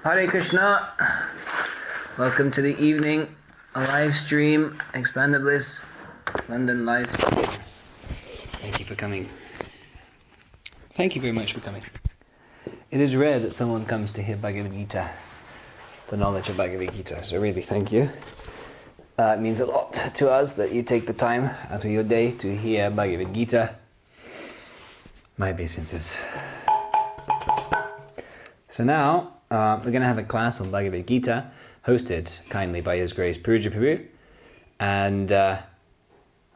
Hare Krishna. Welcome to the evening live stream, Expand the Bliss, London live stream. Thank you for coming. Thank you very much for coming. It is rare that someone comes to hear Bhagavad-gita, the knowledge of Bhagavad-gita, so really thank you. It means a lot to us that you take the time out of your day to hear Bhagavad-gita. My obeisances. So now, we're going to have a class on Bhagavad-gita, hosted kindly by His Grace Purujit Prabhu, and we're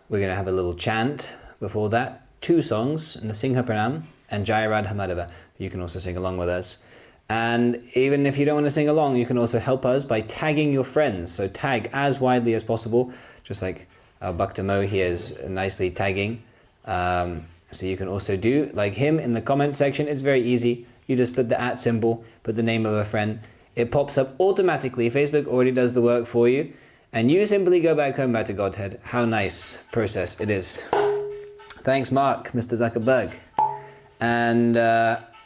going to have a little chant before that, 2 songs, Nasingha Pranam and Jaya Radha Madhava. You can also sing along with us. And even if you don't want to sing along, you can also help us by tagging your friends. So tag as widely as possible, just like our Bhakta Mo here is nicely tagging. So you can also do like him in the comment section. It's very easy. You just put the @ symbol, put the name of a friend. It pops up automatically. Facebook already does the work for you. And you simply go back home, back to Godhead. How nice process it is. Thanks, Mark, Mr. Zuckerberg. And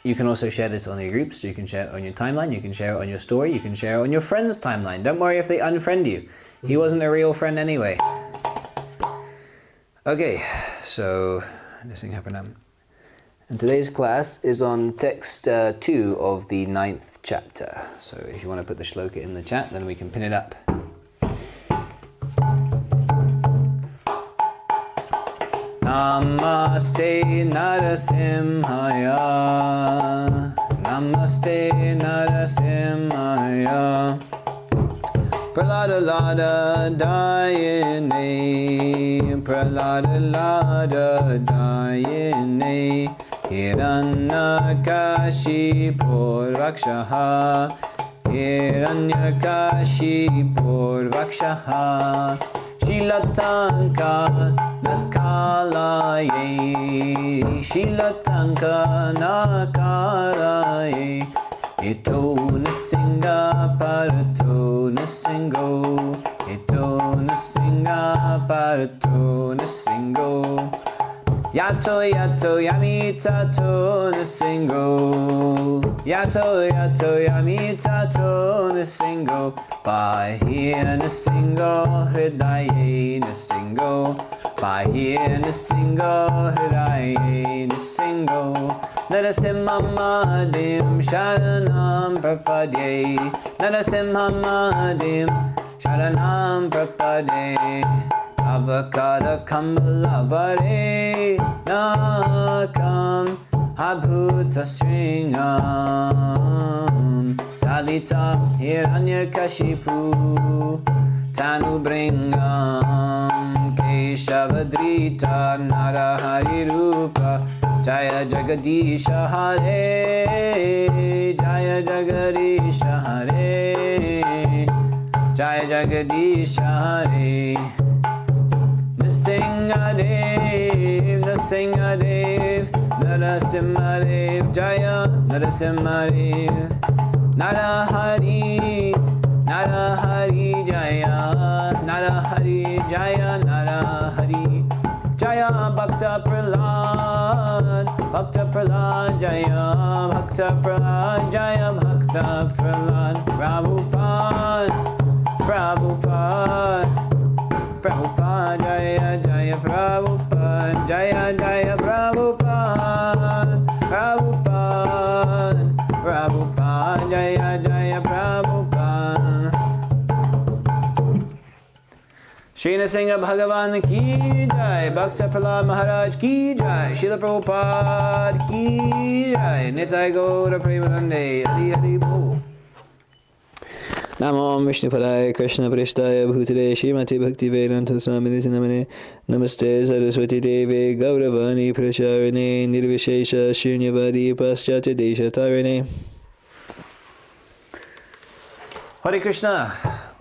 you can also share this on your groups. So you can share it on your timeline. You can share it on your story. You can share it on your friend's timeline. Don't worry if they unfriend you. He wasn't a real friend anyway. Okay, so this thing happened. And today's class is on text 2 of the 9th chapter. So if you want to put the shloka in the chat, then we can pin it up. Namaste Narasimhaya. Namaste Narasimhaya. Pralada Lada Dayane. Pralada Lada Dayane. Hiranyakashipur Vakshaha. Hiranyakashipur Vakshaha. Shilatanka Nakalaye. Shilatanka Nakalaye. Ito Nasinga Parato Nasingo. Ito Nasinga Parato Nasingo. Yato yato yami tato nasingo. Yato yato yami tato nasingo. Bahir nasingo hridaye nasingo. Bahir nasingo hridaye nasingo. Narasimhamadim sharanam prapadye. Narasimhamadim sharanam prapadye. Avakada Kamalavare Nakam Abhuta Sringam Dalita Hiranyakashipu Tanubringam Keshavadrita Narahari Rupa Jaya Jagadisha Hare Jaya Jagadisha Hare Jaya Jagadisha Hare Narasimhadev, Narasimhadev, Narasimhadev, Jaya Narasimhadev, Narahari, Narahari Jaya, Narahari Jaya, Narahari Jaya, Bhakta Prahlad, Bhakta Prahlad Jaya, Bhakta Prahlad Jaya, Bhakta Prahlad, Prabhupada, Prabhupada. Prabhupada, Jaya Jaya Prabhupada, Jaya Jaya Prabhupada, Prabhupada, Prabhupada, Jaya Jaya Prabhupada. Shri Nrsimha Bhagavan ki jai, Bhakta Prahlad Maharaj ki jai, Srila Prabhupada ki jai, Nitai Gaura Premanande, Hari Hari Bol. Namo Vishnu Padaya Krishna Prestaya Bhutale Shrimati Bhakti Vedanta Swami Namane Namaste Saraswati Deve Gauravani Pracharine Nirvishesha Shunyavadi Paschatya Desha Tarine. Hare Krishna.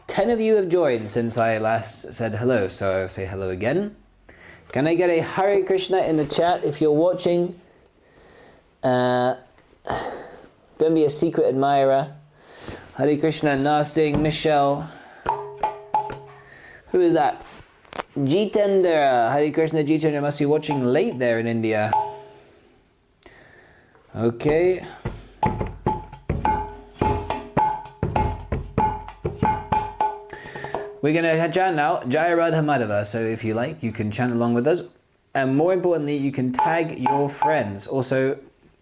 10 of you have joined since I last said hello, so I'll say hello again. Can I get a Hare Krishna in the chat if you're watching? Don't be a secret admirer. Hare Krishna, Nasing, Michelle. Who is that? Jitendra. Hare Krishna, Jitendra must be watching late there in India. Okay. we're going to chant now Jaya Radha Madhava. So if you like, you can chant along with us. And more importantly, you can tag your friends. Also,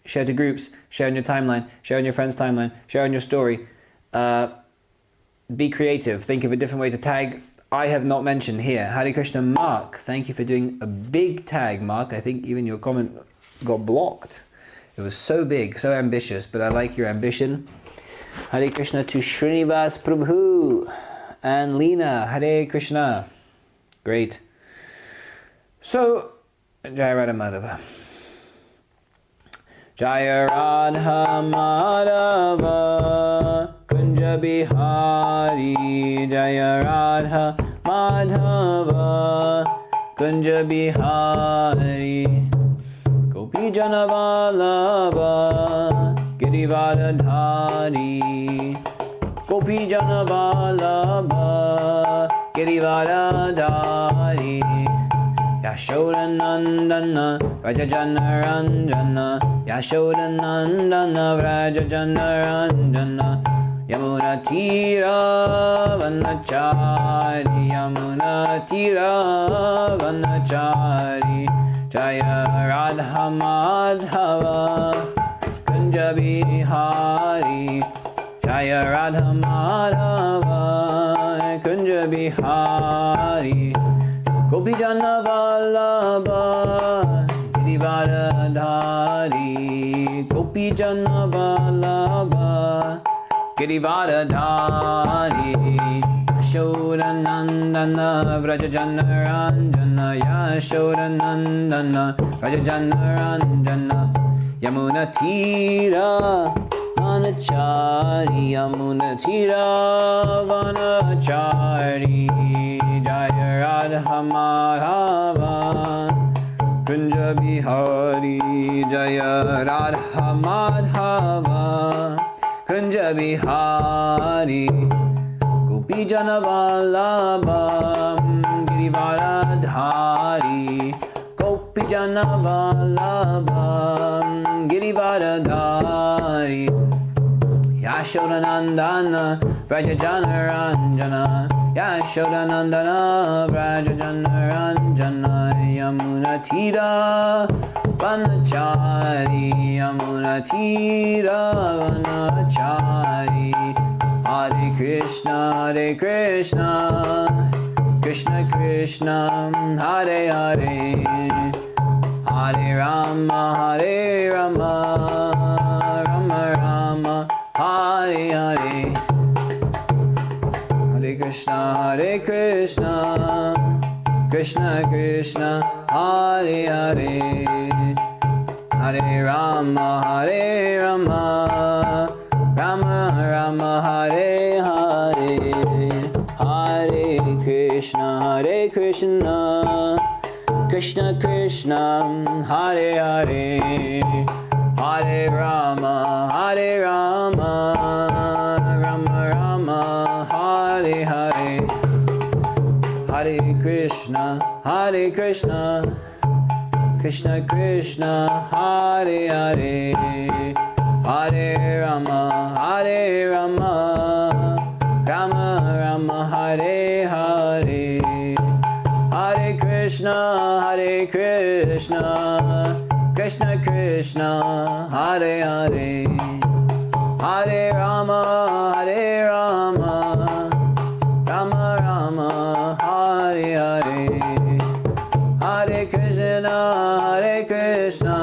share to groups, share on your timeline, share on your friend's timeline, share on your story. Be creative. Think of a different way to tag. I have not mentioned here. Hare Krishna Mark. Thank you for doing a big tag, Mark. I think even your comment got blocked. It was so big, so ambitious, but I like your ambition. Hare Krishna to Srinivas Prabhu and Leena. Hare Krishna. Great. So, Jaya Radha Madhava. Jaya Radha Madhava Kunja Bihari. Jaya Radha Madhava Kunja Bihari. Gopi Jana Vallabha Girivardhari. Gopi Jana Vallabha Girivardhari. Yashoda Nandana Vrajajana Ranjana. Yashoda Nandana Vrajajana Ranjana. Yamuna Tira Vanachari. Yamuna Tira Vanachari. Jaya Radha Madhava Kunja Bihari. Jaya Radha Madhava Kunja Bihari. Gopi Jana Vallabha Girivardhari. Gopi Jana Vallabha Girivardhari. Yashoda Nandana Vrajajana Ranjana. Yashoda Nandana Vrajajana Ranjana. Yamuna Tira Vanachari. Yamuna Tira Vanachari. Jaya Radha Madhava Kunja Bihari. Jaya Radha Madhava Kunja Bihari. Gopi Jana Vallabha Girivardhari. Gopi Jana Vallabha Girivardhari. Yashoda Nandana Vrajajana Ranjana. Yashoda Nandana Vrajajana Ranjana. Yamuna Tira Vanachari. Yamuna Tira Vanachari. Hare Krishna, Hare Krishna, Krishna Krishna, Hare Hare, Hare Rama, Hare Rama, Rama Rama, Hare Hare. Hare Krishna, Hare Krishna, Krishna Krishna, Hare Hare, Hare Rama, Hare Rama, Rama Rama, Hare Hare. Hare Krishna, Hare Krishna, Krishna Krishna, Hare Hare, Hare Rama, Hare Rama, Rama Rama, Hare Hare. Hare Krishna, Hare Krishna, Krishna Krishna, Hare Hare, Hare Rama, Hare Rama, Rama Rama, Hare Hare. Hare Krishna, Hare Krishna, Krishna Krishna, Hare Hare, Hare Rama, Hare Rama, Rama Rama, Hare Hare. Hare Krishna, Hare Krishna,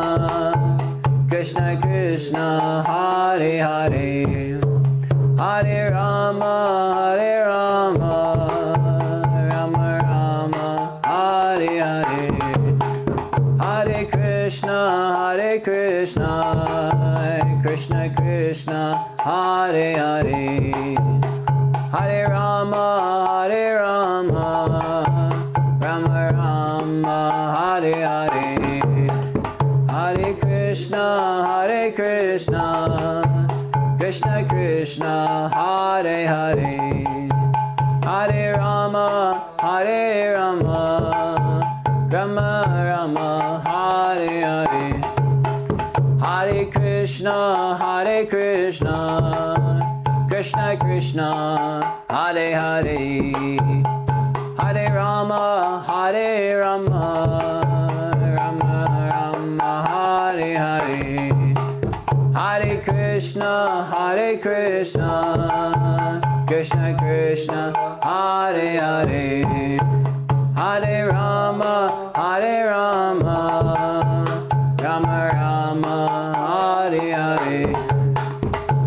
Krishna Krishna, Hare Hare, Hare Rama, Hare Rama, Rama Rama, Hare Hare. Hare Krishna, Hare Krishna, Krishna Krishna, Hare Hare, Hare Rama, Hare Rama, Rama Rama, Hare Hare. Hare Krishna, Hare Krishna, Krishna Krishna, Hare Hare, Hare Rama, Hare Rama, Rama Rama, Hare Hare. Hare Krishna, Hare Krishna, Krishna Krishna, Hare Hare, Hare Rama, Hare Rama, Rama Rama, Hare Hare, Hare Krishna, Krishna Krishna, Hare Hare, Hare Rama, Rama Rama, Hare Hare,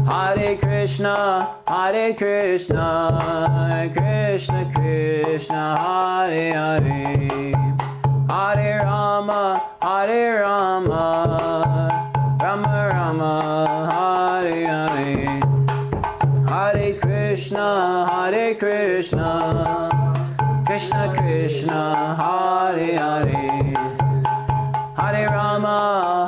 Hare Krishna, Krishna Krishna, Hare Hare, Hare Rama, Rama Rama, Hare Hare, Hare Krishna, Krishna Krishna, Hare Hare, Hare Rama,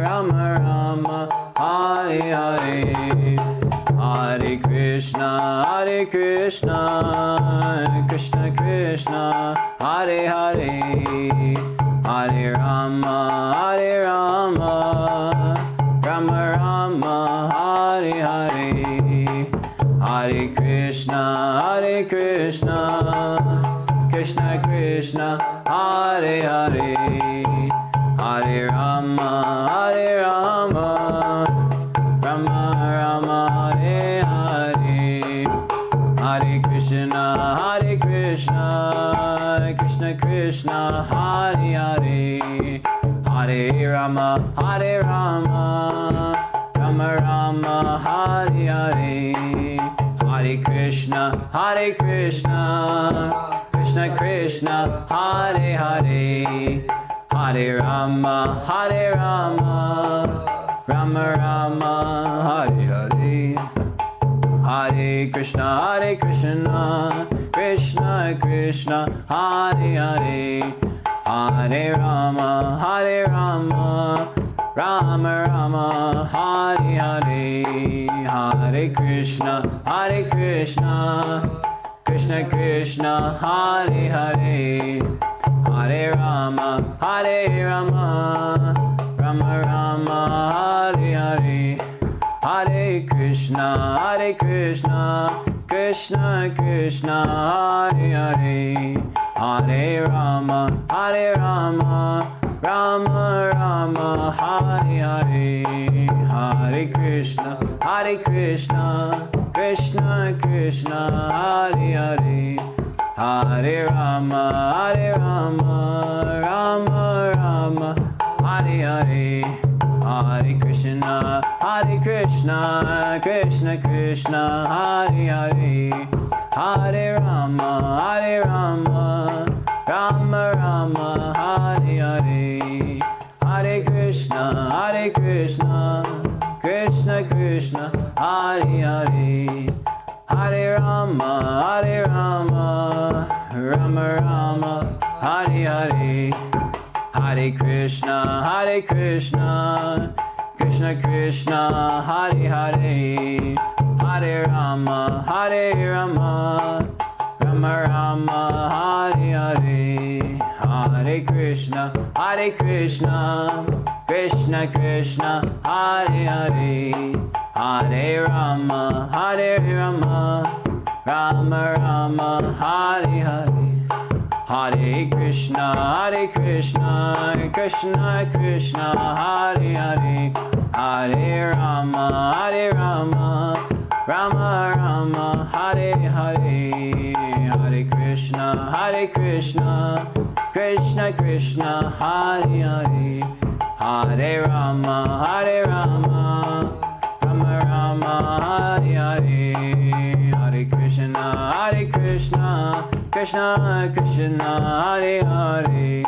Rama Rama, Hare Hare, Hare Krishna, Krishna Krishna, Hare Hare, Hare Rama, Rama Rama, Hare Hare, Hare Krishna, Krishna Krishna, Hare Hare, Hare Rama, Rama Rama, Hare Hare, Hare Krishna, Krishna Krishna, Hare Hare, Hare Rama, Rama Rama, Hare Hare, Hare Krishna, Krishna Krishna, Hare Hare, Hare Rama, Rama Rama, Hare Hare, Hare Krishna, Krishna Krishna, Hare Hare, Hare Rama, Rama Rama, Hare Hare, Hare Krishna, Krishna Krishna, Hare Hare, Hare Rama, Rama Rama, Hare Hare, Hare Krishna, Krishna Krishna, Hare Hare, Hare Rama, Rama Rama, Hare Hare, Hare Krishna, Krishna Krishna, Hare Hare, Hare Rama, Rama Rama, Hare Hare, Hare Krishna, Krishna Krishna, Hare Hare, Hare Rama, Rama Rama, Hare Hare, Hare Krishna, Krishna Krishna, Hare Hare, Hare Rama, Rama Rama, Hare Hare, Hare Krishna, Krishna Krishna, Hare Hare, Hare Rama, Rama Rama, Hare Hare, Hare Krishna, Krishna Krishna, Hare Hare, Hare Rama, Rama Rama, Hare Hare, Hare Krishna, Krishna Krishna, Hare Hare, Hare Rama, Rama Rama, Hare Hare, Hare Krishna, Krishna Krishna, Hare Hare, Hare Rama, Rama Rama, Hare Hare, Hare Krishna, Krishna Krishna, Hare Hare, Hare Rama, Rama Rama, Hare Hare, Hare Krishna, Krishna Krishna, Hare Hare,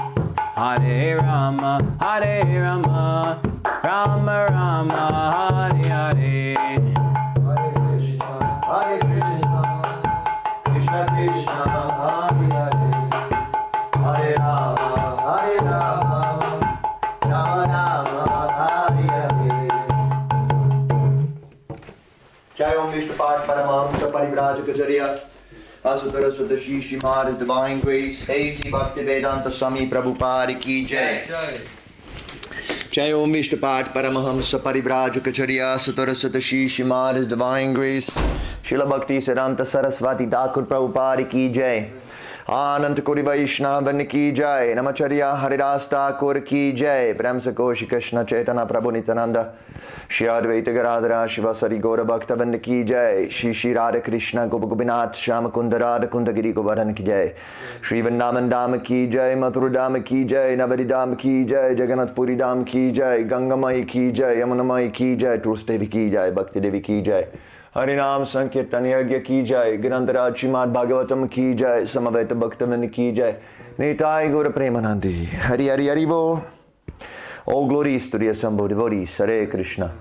Hare Rama, Rama Rama, Hare Hare. Jai Om Vishnu Path Paramahamsa Parivrajakacarya Asutara Sudashi Shrimad Divine Grace A.C. Bhaktivedanta Swami Prabhupada Ki Jai. Jai Om Vishnupat Paramahamsa Parivrajakacarya Sataraswata Shishimad His Divine Grace Srila Bhakti Siddhanta Saraswati Thakur Prabhupada Ki Jai Ananta Koti Vaishnava Ki Jai Namacharya Haridas Thakur Ki Jai Premsa Koshi Krishna Chaitanya Prabhu Nityananda Shri Advaita Garadhara Shivasari Gaura Bhakta Ki Jai Shri Shri Radha Krishna Gopagopinath Shama Kunda Radha Kunda Giri Govardhan Ki Jai Shri Vrindavan Dham Ki Jai Mathura Dham Ki Jai Navadi Dham Ki Jai Jagannath Puri Dham Ki Jai Gangamai Ki Jai Yamunamai Ki Jai Tulsi Devi Ki Jai Bhakti Devi Ki Jai Harinam Sankirtan Yagya Ki Jai Grantaraj Srimad Bhagavatam Ki Jai Samaveta Bhaktavan Ki Jai Nitai Gaura Premanandi Hari Hari Hari Bo. All glories to the assembled devotees, Hare Krishna.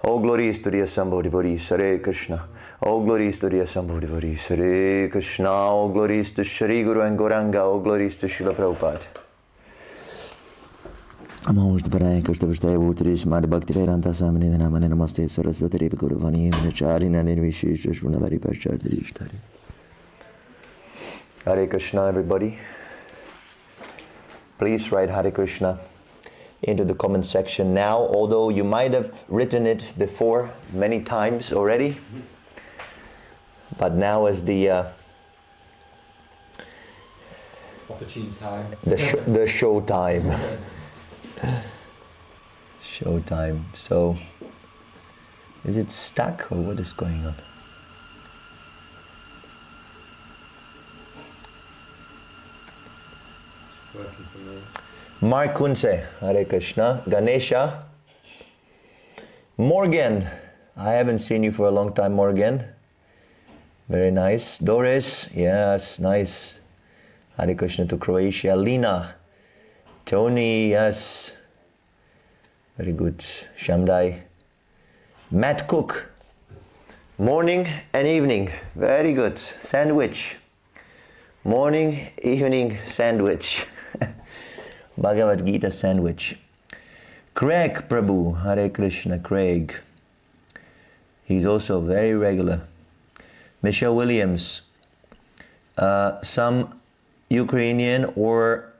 All glories to the assembled devotees, Hare Krishna. All glories to the assembled devotees, Hare Krishna. All glories to Shri Guru and Gauranga. All glories to Srila Prabhupada. Namaste Paraya Krishna Vistaya Bhutri Smart Bhakti Vedanta Samani Namane Namaste Saraswati Guru Vani Vinacharina Nirvishesh Shrunavari Pashadrishtari. Hare Krishna, everybody. Please write Hare Krishna into the comment section now, although you might have written it before many times already. But now is the opportune time. the show time. Show time. So, is it stuck or what is going on? Working for me. Mark Kunse, Hare Krishna. Ganesha. Morgan, I haven't seen you for a long time, Morgan. Very nice. Doris, yes, nice. Hare Krishna to Croatia. Lina. Tony, yes. Very good. Shamdai. Matt Cook. Morning and evening. Very good. Sandwich. Morning, evening, sandwich. Bhagavad-gita sandwich. Craig Prabhu. Hare Krishna, Craig. He's also very regular. Michelle Williams. Some Ukrainian or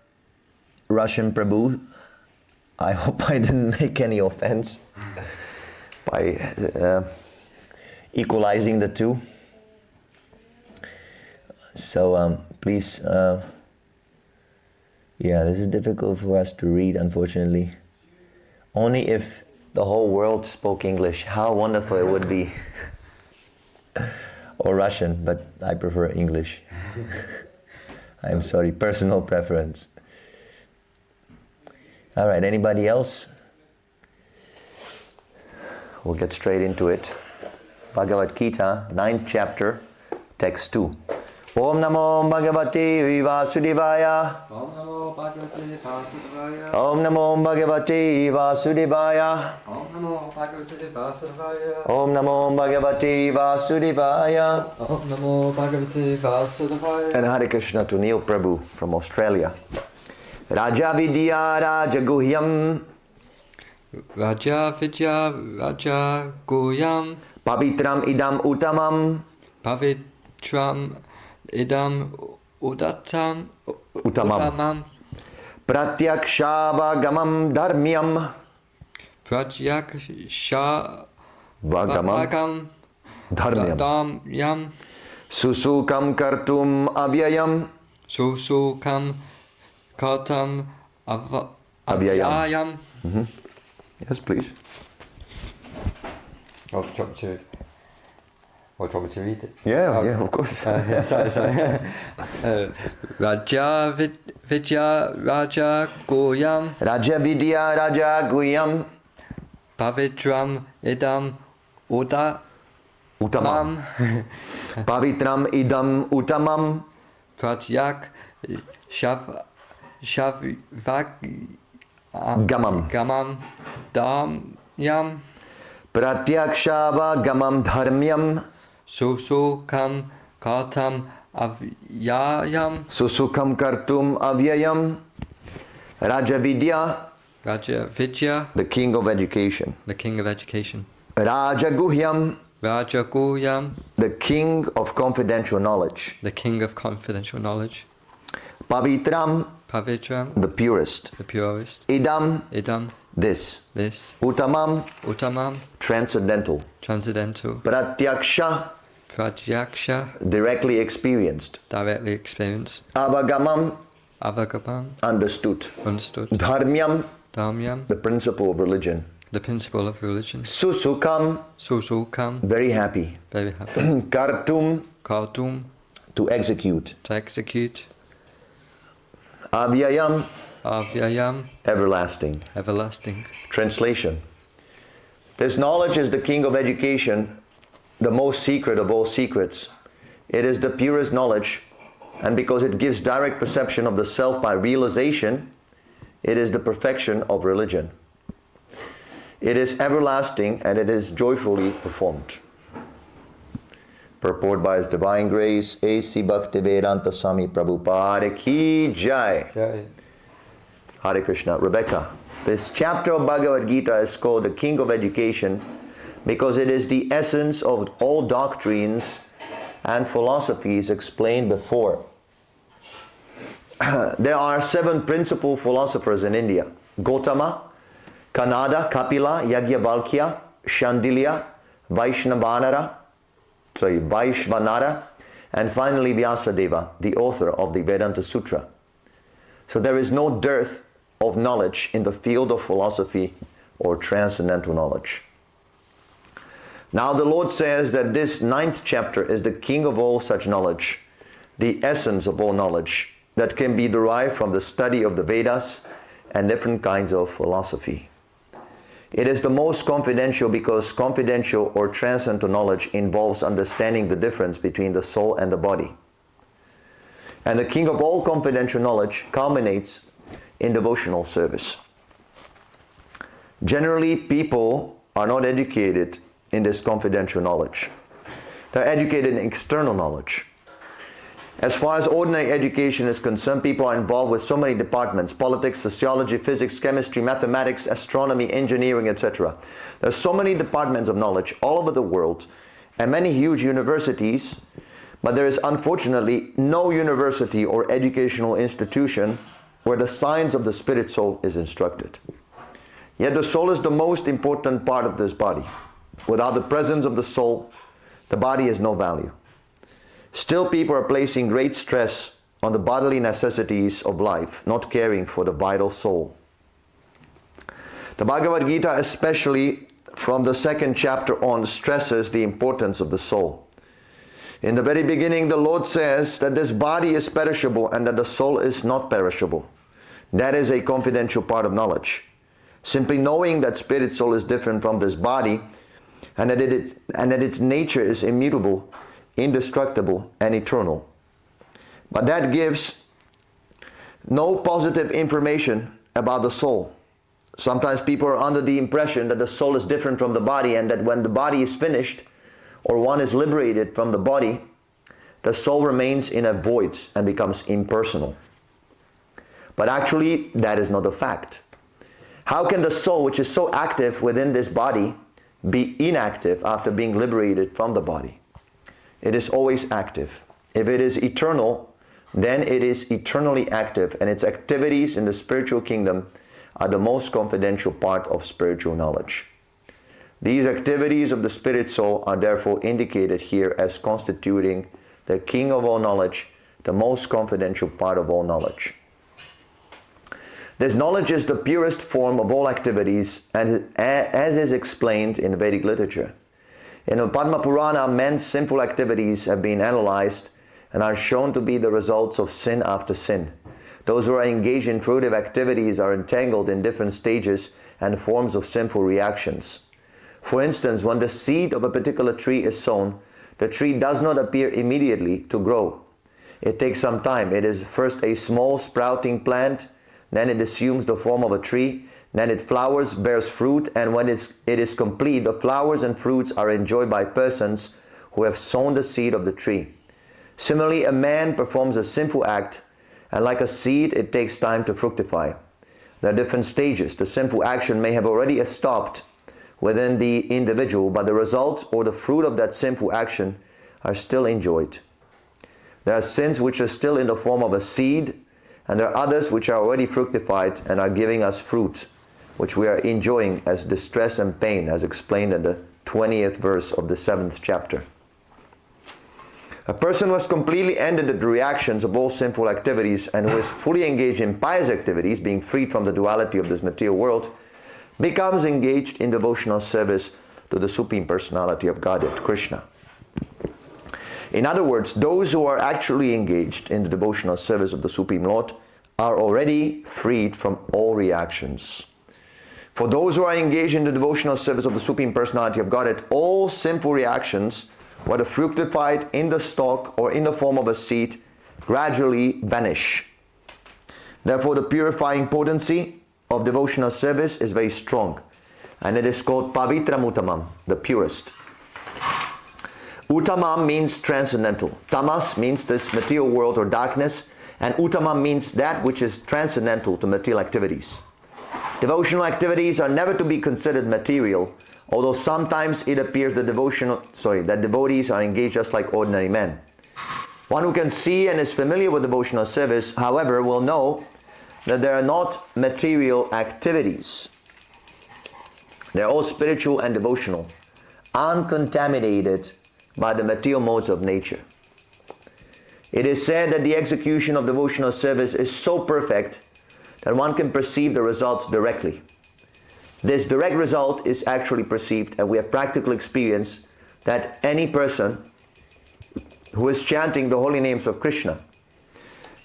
Russian Prabhu. I hope I didn't make any offense by equalizing the two. So please, yeah, this is difficult for us to read, unfortunately. Only if the whole world spoke English, how wonderful it would be. Or Russian, but I prefer English. I'm sorry, personal preference. All right, anybody else? We'll get straight into it. Bhagavad-gita, 9th chapter, text 2. Om Namo Bhagavate Vasudevaya. Om Namo Bhagavate Vasudevaya. Om Namo Bhagavate Vasudevaya. Om Namo Bhagavate Vasudevaya. Om Namo Bhagavate Vasudevaya. Om Namo Bhagavate Vasudevaya. And Hare Krishna to Neil Prabhu from Australia. Raja Vidya Raja Guhyam. Raja Vidya Raja Guhyam. Pavitram Idam Uttamam. Pavitram Idam Uttamam. Pratyakshavagamam Dharmyam. Pratyakshavagamam Dharmyam. Dharmyam. Susukam Kartum Avyayam. Susukam Kartam Avyayam. Yes, please. Oh, do you want me to read it? Yeah, yeah, of course. Sorry. Raja Vidya Raja Guhyam. Raja Vidya Raja Guhyam. Pavitram Idam Uttamam. Pavitram Idam Uttamam. Pratyak Gamam Dhamyam. Pratyakshavagamam Dharmyam. Susukam Kartam Avyayam. Susukam Kartum Avyayam. Raja Vidya. Raja Vidya, The king of education. the king of education. Raja Guhyam. Raja Guhyam, The king of confidential knowledge. the king of confidential knowledge. Pavitram. Pavitram, The purest. the purest. Idam. Idam, This. This. Uttamam, Uttamam. transcendental. Transcendental. Pratyaksha, Pratyaksha. directly experienced. Directly experienced. Avagamam, Avagapam. understood. Understood. Dharmyam, Dhamyam. the principle of religion. The principle of religion. Susukham, Susukam. very happy. Very happy. Kartum, Kartum. to execute. To execute. Avyayam, Avyayam. everlasting. Everlasting. Translation. This knowledge is the king of education, the most secret of all secrets. It is the purest knowledge, and because it gives direct perception of the self by realization, it is the perfection of religion. It is everlasting and it is joyfully performed. Purport by His Divine Grace, A.C. Bhaktivedanta Swami Prabhupada Ki Jai. Jai. Hare Krishna. Rebecca, this chapter of Bhagavad-gita is called the King of Education because it is the essence of all doctrines and philosophies explained before. There are 7 principal philosophers in India: Gautama, Kanada, Kapila, Yajnavalkya, Shandilya, Vaishvanara, and finally Vyasadeva, the author of the Vedanta Sutra. So there is no dearth of knowledge in the field of philosophy or transcendental knowledge. Now the Lord says that this 9th chapter is the king of all such knowledge, the essence of all knowledge that can be derived from the study of the Vedas and different kinds of philosophy. It is the most confidential because confidential or transcendental knowledge involves understanding the difference between the soul and the body. And the king of all confidential knowledge culminates in devotional service. Generally, people are not educated in this confidential knowledge. They're educated in external knowledge. As far as ordinary education is concerned, people are involved with so many departments: politics, sociology, physics, chemistry, mathematics, astronomy, engineering, etc. There are so many departments of knowledge all over the world and many huge universities, but there is unfortunately no university or educational institution where the science of the spirit soul is instructed. Yet the soul is the most important part of this body. Without the presence of the soul, the body has no value. Still, people are placing great stress on the bodily necessities of life, not caring for the vital soul. The Bhagavad-gita, especially from the 2nd chapter on, stresses the importance of the soul. In the very beginning, the Lord says that this body is perishable and that the soul is not perishable. That is a confidential part of knowledge. Simply knowing that spirit soul is different from this body and that its nature is immutable, indestructible and eternal. But that gives no positive information about the soul. Sometimes people are under the impression that the soul is different from the body and that when the body is finished or one is liberated from the body, the soul remains in a void and becomes impersonal. But actually, that is not a fact. How can the soul, which is so active within this body, be inactive after being liberated from the body? It is always active. If it is eternal, then it is eternally active, and its activities in the spiritual kingdom are the most confidential part of spiritual knowledge. These activities of the spirit soul are therefore indicated here as constituting the king of all knowledge, the most confidential part of all knowledge. This knowledge is the purest form of all activities, as is explained in Vedic literature. In the Padma Purana, men's sinful activities have been analyzed and are shown to be the results of sin after sin. Those who are engaged in fruitive activities are entangled in different stages and forms of sinful reactions. For instance, when the seed of a particular tree is sown, the tree does not appear immediately to grow. It takes some time. It is first a small sprouting plant, then it assumes the form of a tree, then it flowers, bears fruit, and when it is complete, the flowers and fruits are enjoyed by persons who have sown the seed of the tree. Similarly, a man performs a sinful act, and like a seed, it takes time to fructify. There are different stages. The sinful action may have already stopped within the individual, but the results or the fruit of that sinful action are still enjoyed. There are sins which are still in the form of a seed, and there are others which are already fructified and are giving us fruit. which we are enjoying as distress and pain, as explained in the 20th verse of the 7th chapter. A person who has completely ended the reactions of all sinful activities and who is fully engaged in pious activities, being freed from the duality of this material world, becomes engaged in devotional service to the Supreme Personality of Godhead, Krishna. In other words, those who are actually engaged in the devotional service of the Supreme Lord are already freed from all reactions. For those who are engaged in the devotional service of the Supreme Personality of Godhead, all sinful reactions, whether fructified in the stalk or in the form of a seed, gradually vanish. Therefore, the purifying potency of devotional service is very strong, and it is called Pavitram Uttamam, the purest. Uttamam means transcendental. Tamas means this material world or darkness, and Uttamam means that which is transcendental to material activities. Devotional activities are never to be considered material, although sometimes it appears that devotees are engaged just like ordinary men. One who can see and is familiar with devotional service, however, will know that they are not material activities. They are all spiritual and devotional, uncontaminated by the material modes of nature. It is said that the execution of devotional service is so perfect that one can perceive the results directly. This direct result is actually perceived, and we have practical experience that any person who is chanting the holy names of Krishna,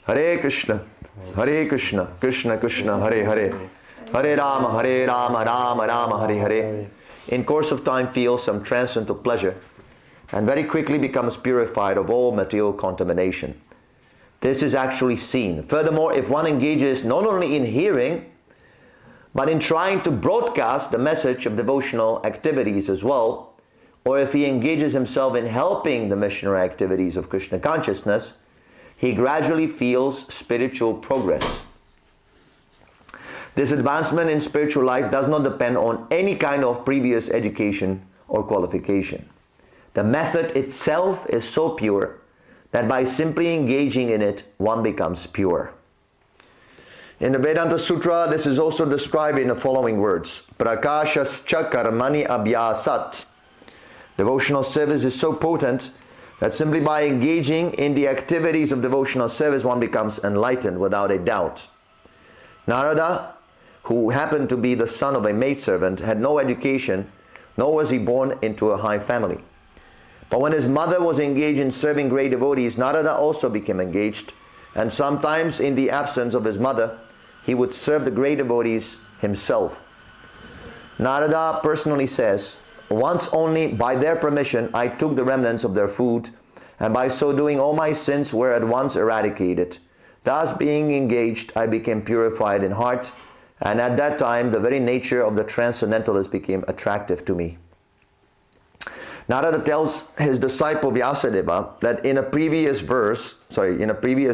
Hare Krishna, Krishna Krishna, Hare Hare, Hare Rama, Rama Rama, Hare Hare, in course of time feels some transcendental pleasure and very quickly becomes purified of all material contamination. This is actually seen. Furthermore, if one engages not only in hearing, but in trying to broadcast the message of devotional activities as well, or if he engages himself in helping the missionary activities of Krishna consciousness, he gradually feels spiritual progress. This advancement in spiritual life does not depend on any kind of previous education or qualification. The method itself is so pure that by simply engaging in it, one becomes pure. In the Vedanta Sutra, this is also described in the following words: Prakashascha karmani abhyasat. Devotional service is so potent that simply by engaging in the activities of devotional service, one becomes enlightened without a doubt. Narada, who happened to be the son of a maidservant, had no education, nor was he born into a high family. But when his mother was engaged in serving great devotees, Narada also became engaged, and sometimes in the absence of his mother, he would serve the great devotees himself. Narada personally says, "Once only by their permission I took the remnants of their food, and by so doing all my sins were at once eradicated. Thus being engaged, I became purified in heart, and at that time the very nature of the transcendentalist became attractive to me." Narada tells his disciple Vyasadeva that in a previous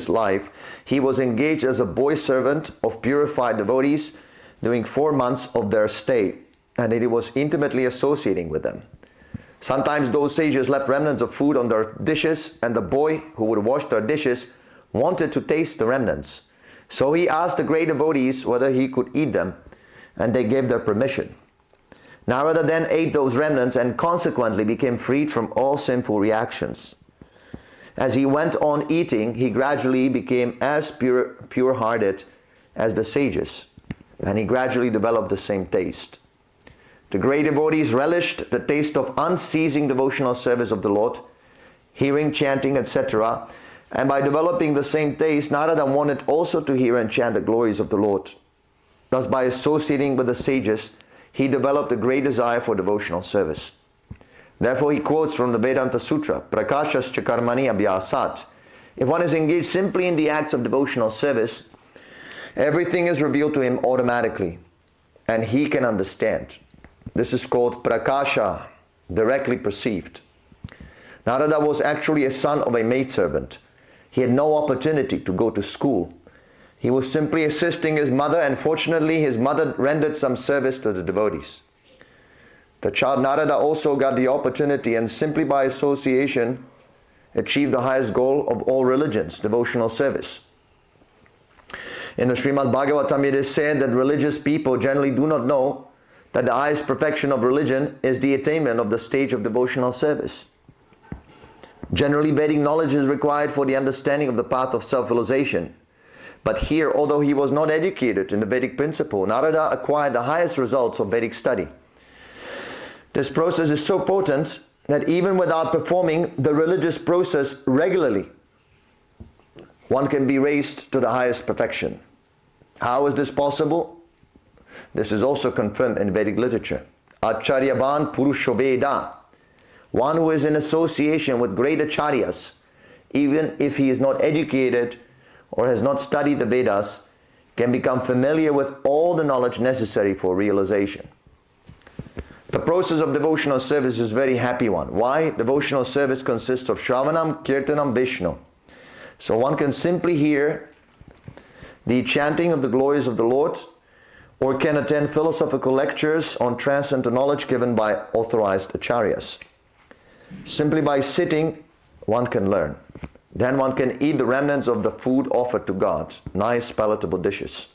life, he was engaged as a boy servant of purified devotees during 4 months of their stay, and that he was intimately associating with them. Sometimes those sages left remnants of food on their dishes, and the boy who would wash their dishes wanted to taste the remnants. So he asked the great devotees whether he could eat them, and they gave their permission. Narada then ate those remnants and consequently became freed from all sinful reactions. As he went on eating, he gradually became as pure-hearted as the sages, and he gradually developed the same taste. The great devotees relished the taste of unceasing devotional service of the Lord, hearing, chanting, etc. And by developing the same taste, Narada wanted also to hear and chant the glories of the Lord. Thus, by associating with the sages, he developed a great desire for devotional service. Therefore, he quotes from the Vedanta Sutra, Prakashascha karmani abhyasat. If one is engaged simply in the acts of devotional service, everything is revealed to him automatically, and he can understand. This is called prakasha, directly perceived. Narada was actually a son of a maidservant. He had no opportunity to go to school. He was simply assisting his mother, and fortunately his mother rendered some service to the devotees. The child Narada also got the opportunity, and simply by association achieved the highest goal of all religions, devotional service. In the Srimad Bhagavatam, it is said that religious people generally do not know that the highest perfection of religion is the attainment of the stage of devotional service. Generally, Vedic knowledge is required for the understanding of the path of self-realization. But here, although he was not educated in the Vedic principle, Narada acquired the highest results of Vedic study. This process is so potent that even without performing the religious process regularly, one can be raised to the highest perfection. How is this possible? This is also confirmed in Vedic literature. Acharyavan Purusho Veda. One who is in association with great acharyas, even if he is not educated or has not studied the Vedas, can become familiar with all the knowledge necessary for realization. The process of devotional service is a very happy one. Why? Devotional service consists of Shravanam, Kirtanam, Vishnu. So one can simply hear the chanting of the glories of the Lord, or can attend philosophical lectures on transcendental knowledge given by authorized acharyas. Simply by sitting, one can learn. Then one can eat the remnants of the food offered to God, nice palatable dishes.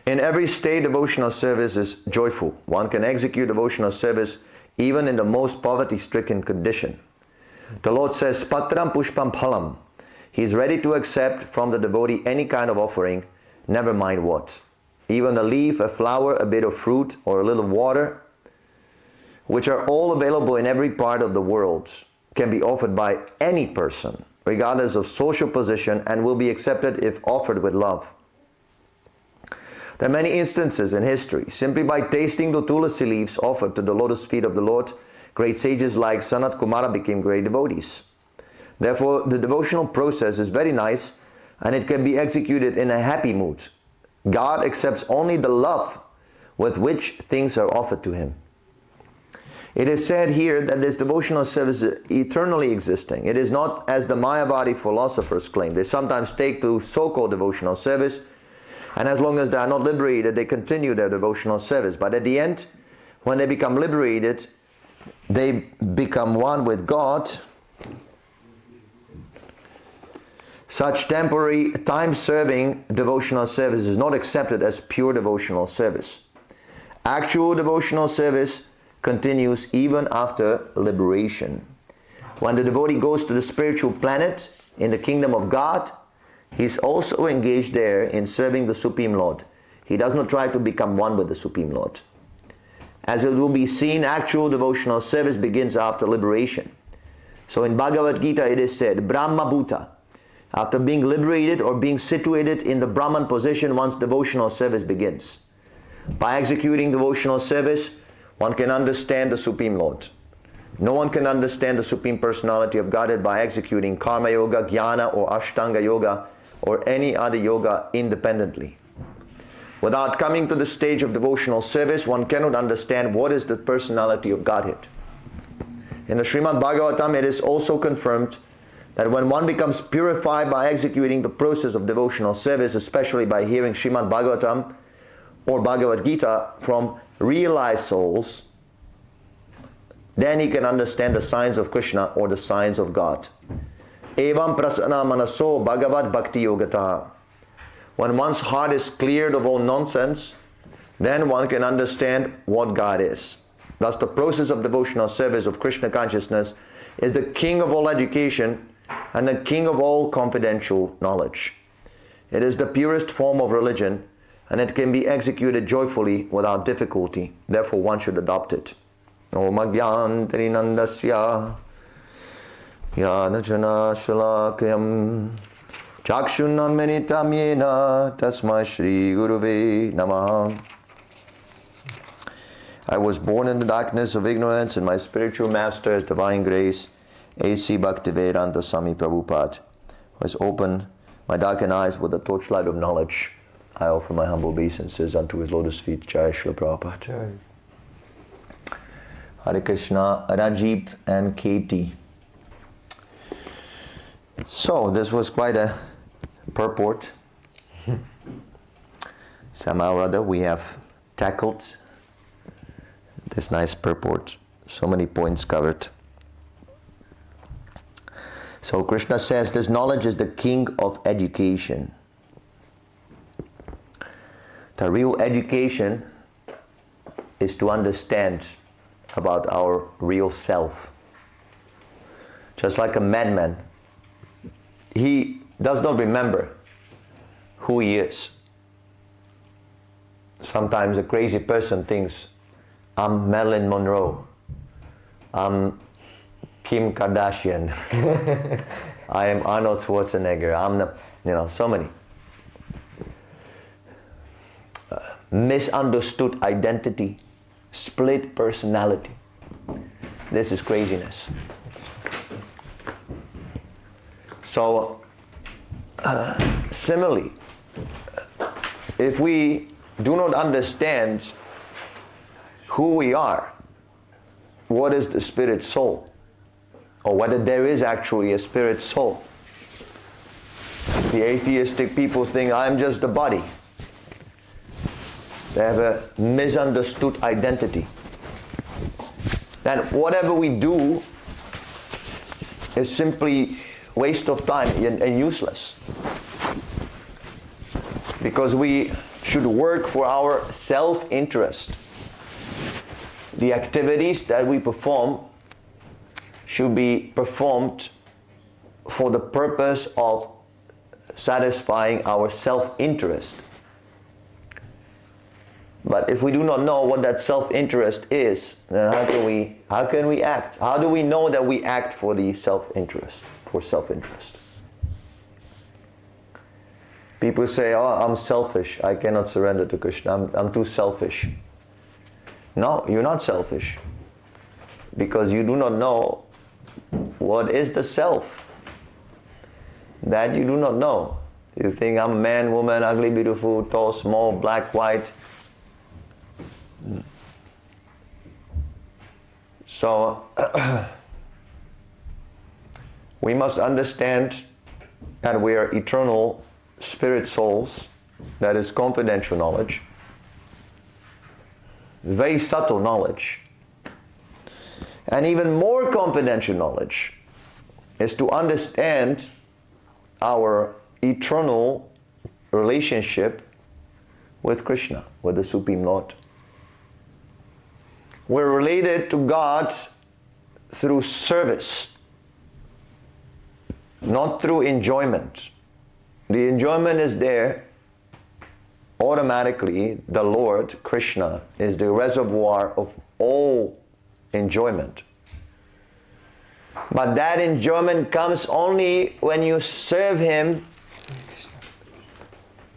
In every state, devotional service is joyful. One can execute devotional service even in the most poverty-stricken condition. The Lord says, Patram Pushpam Phalam. He is ready to accept from the devotee any kind of offering, never mind what. Even a leaf, a flower, a bit of fruit, or a little water, which are all available in every part of the world, can be offered by any person, regardless of social position, and will be accepted if offered with love. There are many instances in history. Simply by tasting the tulasi leaves offered to the lotus feet of the Lord, great sages like Sanat Kumara became great devotees. Therefore, the devotional process is very nice, and it can be executed in a happy mood. God accepts only the love with which things are offered to Him. It is said here that this devotional service is eternally existing. It is not as the Mayavadi philosophers claim. They sometimes take to so-called devotional service, and as long as they are not liberated, they continue their devotional service. But at the end, when they become liberated, they become one with God. Such temporary, time-serving devotional service is not accepted as pure devotional service. Actual devotional service continues even after liberation. When the devotee goes to the spiritual planet in the kingdom of God, he is also engaged there in serving the Supreme Lord. He does not try to become one with the Supreme Lord. As it will be seen, actual devotional service begins after liberation. So in Bhagavad-gita it is said, Brahma Bhuta. After being liberated or being situated in the Brahman position, one's devotional service begins. By executing devotional service, one can understand the Supreme Lord. No one can understand the Supreme Personality of Godhead by executing Karma Yoga, Jnana or Ashtanga Yoga or any other yoga independently. Without coming to the stage of devotional service, one cannot understand what is the personality of Godhead. In the Srimad Bhagavatam, it is also confirmed that when one becomes purified by executing the process of devotional service, especially by hearing Srimad Bhagavatam or Bhagavad-gita from realized souls, then he can understand the signs of Krishna or the signs of God. Evam prasana manaso bhagavad bhakti yogata. When one's heart is cleared of all nonsense, then one can understand what God is. Thus the process of devotional service of Krishna consciousness is the king of all education and the king of all confidential knowledge. It is the purest form of religion, and it can be executed joyfully without difficulty. Therefore one should adopt it. Om Agyantarinandasya Yanajana Shalakayam Chakshunanmenitam Yena Tasmai Shri Guruve Namaha. I was born in the darkness of ignorance, and my spiritual master, divine grace, A.C. Bhaktivedanta Swami Prabhupada, has opened my darkened eyes with the torchlight of knowledge. I offer my humble obeisances unto his lotus feet. Jai Srila Prabhupada. Jai. Hare Krishna, Rajib and Katie. So this was quite a purport. Somehow or other we have tackled this nice purport. So many points covered. So Krishna says this knowledge is the king of education. The real education is to understand about our real self. Just like a madman, he does not remember who he is. Sometimes a crazy person thinks, I'm Marilyn Monroe, I'm Kim Kardashian, I am Arnold Schwarzenegger, I'm so many. Misunderstood identity, split personality. This is craziness. So, similarly, if we do not understand who we are, what is the spirit soul, or whether there is actually a spirit soul. The atheistic people think, I'm just the body. They have a misunderstood identity. That whatever we do is simply waste of time and useless. Because we should work for our self-interest. The activities that we perform should be performed for the purpose of satisfying our self-interest. But if we do not know what that self-interest is, then how can we act? How do we know that we act for the self-interest, for self-interest? People say, oh, I'm selfish, I cannot surrender to Krishna, I'm too selfish. No, you're not selfish. Because you do not know what is the self. That you do not know. You think I'm man, woman, ugly, beautiful, tall, small, black, white. So, we must understand that we are eternal spirit souls. That is confidential knowledge. Very subtle knowledge. And even more confidential knowledge is to understand our eternal relationship with Krishna, with the Supreme Lord. We're related to God through service, not through enjoyment. The enjoyment is there automatically. The Lord, Krishna, is the reservoir of all enjoyment. But that enjoyment comes only when you serve Him,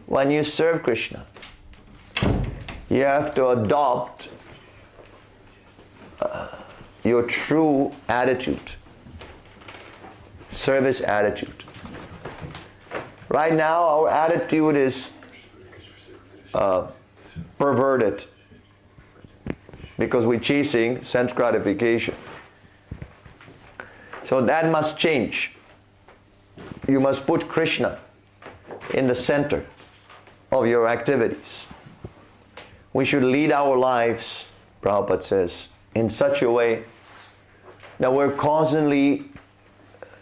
when you serve Krishna. You have to adopt your true attitude, service attitude. Right now, our attitude is perverted because we're chasing sense gratification. So that must change. You must put Krishna in the center of your activities. We should lead our lives, Prabhupada says, in such a way that we're constantly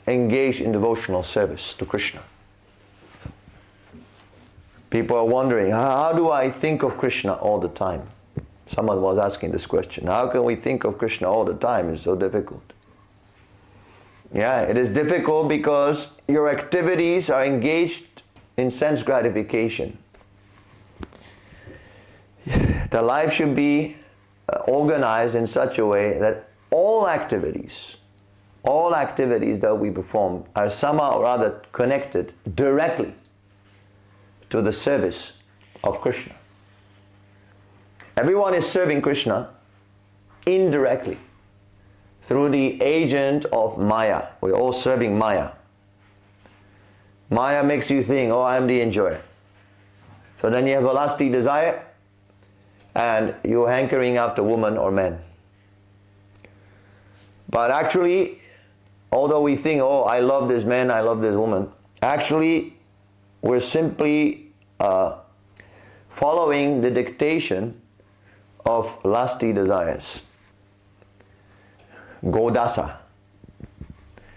engaged in devotional service to Krishna. People are wondering, how do I think of Krishna all the time? Someone was asking this question. How can we think of Krishna all the time? It's so difficult. Yeah, it is difficult because your activities are engaged in sense gratification. The life should be organized in such a way that all activities that we perform are somehow or other connected directly to the service of Krishna. Everyone is serving Krishna indirectly through the agent of Maya. We're all serving Maya. Maya makes you think, oh, I'm the enjoyer. So then you have a lusty desire and you're hankering after woman or man. But actually, although we think, oh, I love this man, I love this woman, actually we're simply following the dictation of lusty desires. Godasa.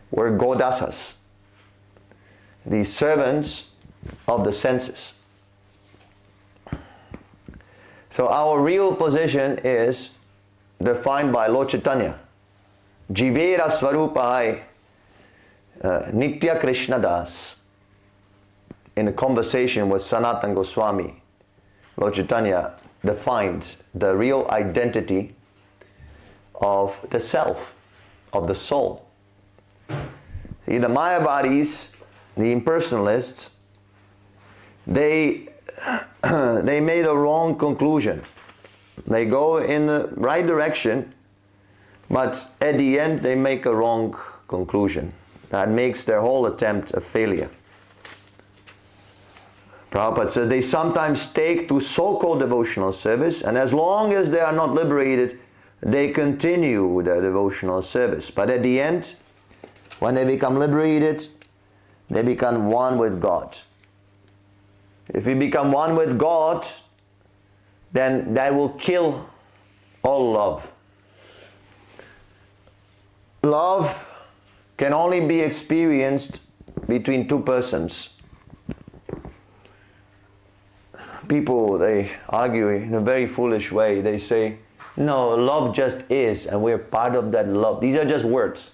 We're Godasas, the servants of the senses. So our real position is defined by Lord Chaitanya. Jivera Swarupahai Nitya Krishna Das. In a conversation with Sanatana Goswami, Lord Chaitanya defined the real identity of the self, of the soul. See, the Mayavadis, the impersonalists, they made a wrong conclusion. They go in the right direction, but at the end they make a wrong conclusion. That makes their whole attempt a failure. Prabhupada says they sometimes take to so-called devotional service, and as long as they are not liberated, they continue their devotional service. But at the end, when they become liberated, they become one with God. If we become one with God, then that will kill all love. Love can only be experienced between two persons. People, they argue in a very foolish way. They say, no, love just is, and we're part of that love. These are just words.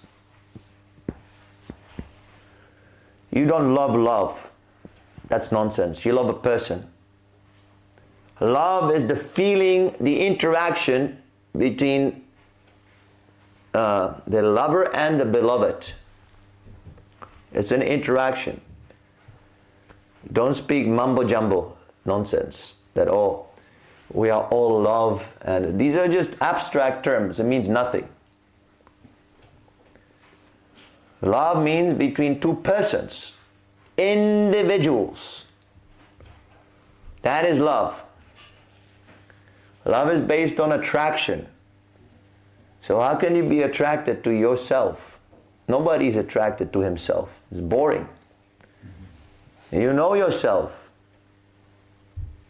You don't love love. That's nonsense. You love a person. Love is the feeling, the interaction between the lover and the beloved. It's an interaction. Don't speak mumbo jumbo nonsense that we are all love, and these are just abstract terms. It means nothing. Love means between two persons, individuals. That is love. Love is based on attraction. So how can you be attracted to yourself? Nobody is attracted to himself. It's boring. You know yourself.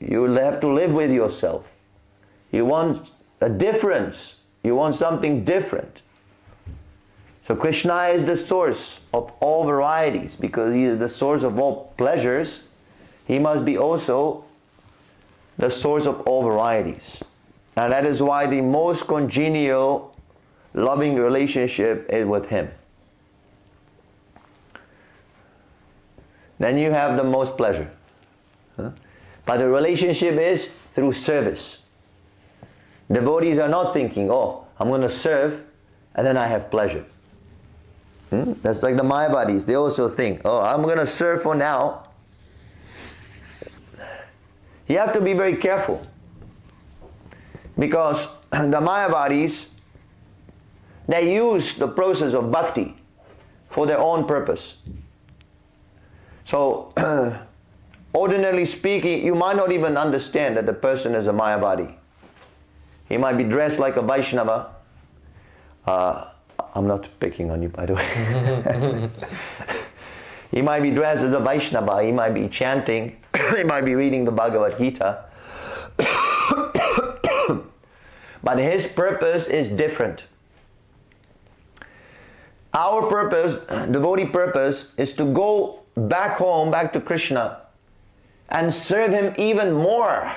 You have to live with yourself. You want a difference. You want something different. So Krishna is the source of all varieties. Because he is the source of all pleasures, he must be also the source of all varieties. And that is why the most congenial, loving relationship is with him. Then you have the most pleasure. But the relationship is through service. Devotees are not thinking, I'm going to serve and then I have pleasure. That's like the Mayavadis. They also think, I'm going to serve for now. You have to be very careful. Because the Mayavadis, they use the process of bhakti for their own purpose. So, ordinarily speaking, you might not even understand that the person is a Mayavadi. He might be dressed like a Vaishnava. I'm not picking on you, by the way. He might be dressed as a Vaishnava. He might be chanting. He might be reading the Bhagavad-gita. But his purpose is different. Our purpose, devotee purpose, is to go back home, back to Krishna, and serve him even more.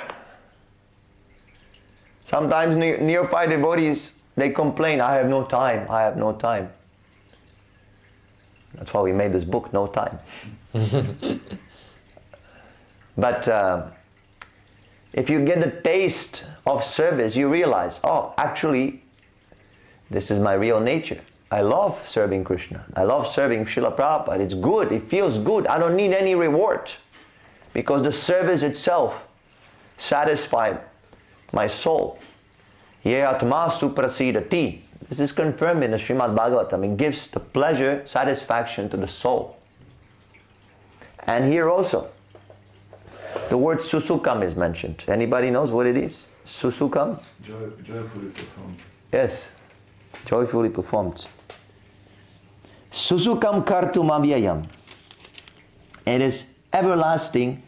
Sometimes neophyte devotees, they complain, I have no time, I have no time. That's why we made this book, No Time. But if you get a taste of service, you realize, actually, this is my real nature. I love serving Krishna. I love serving Srila Prabhupada. It's good. It feels good. I don't need any reward. Because the service itself satisfied my soul. Ye atma suprasidati. This is confirmed in the Srimad Bhagavatam. It gives the pleasure, satisfaction to the soul. And here also, the word susukam is mentioned. Anybody knows what it is? Susukam? Joyfully performed. Yes. Joyfully performed. Susukam kartum avyayam. It is everlasting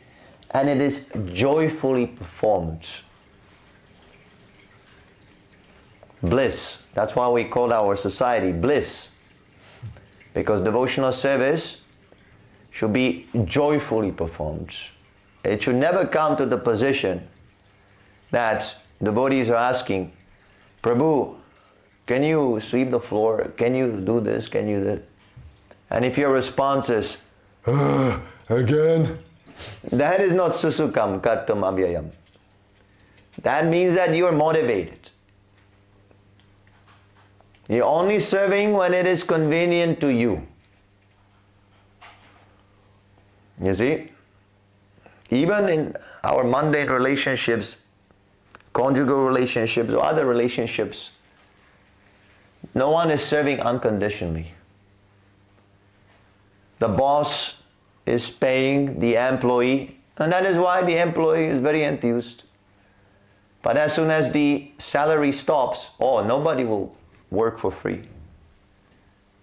and it is joyfully performed. Bliss. That's why we call our society bliss. Because devotional service should be joyfully performed. It should never come to the position that devotees are asking, Prabhu, can you sweep the floor? Can you do this? Can you do that? And if your response is, again? That is not susukam kartum avyayam. That means that you are motivated. You're only serving when it is convenient to you. You see? Even in our mundane relationships, conjugal relationships or other relationships, no one is serving unconditionally. The boss is paying the employee, and that is why the employee is very enthused. But as soon as the salary stops, nobody will work for free.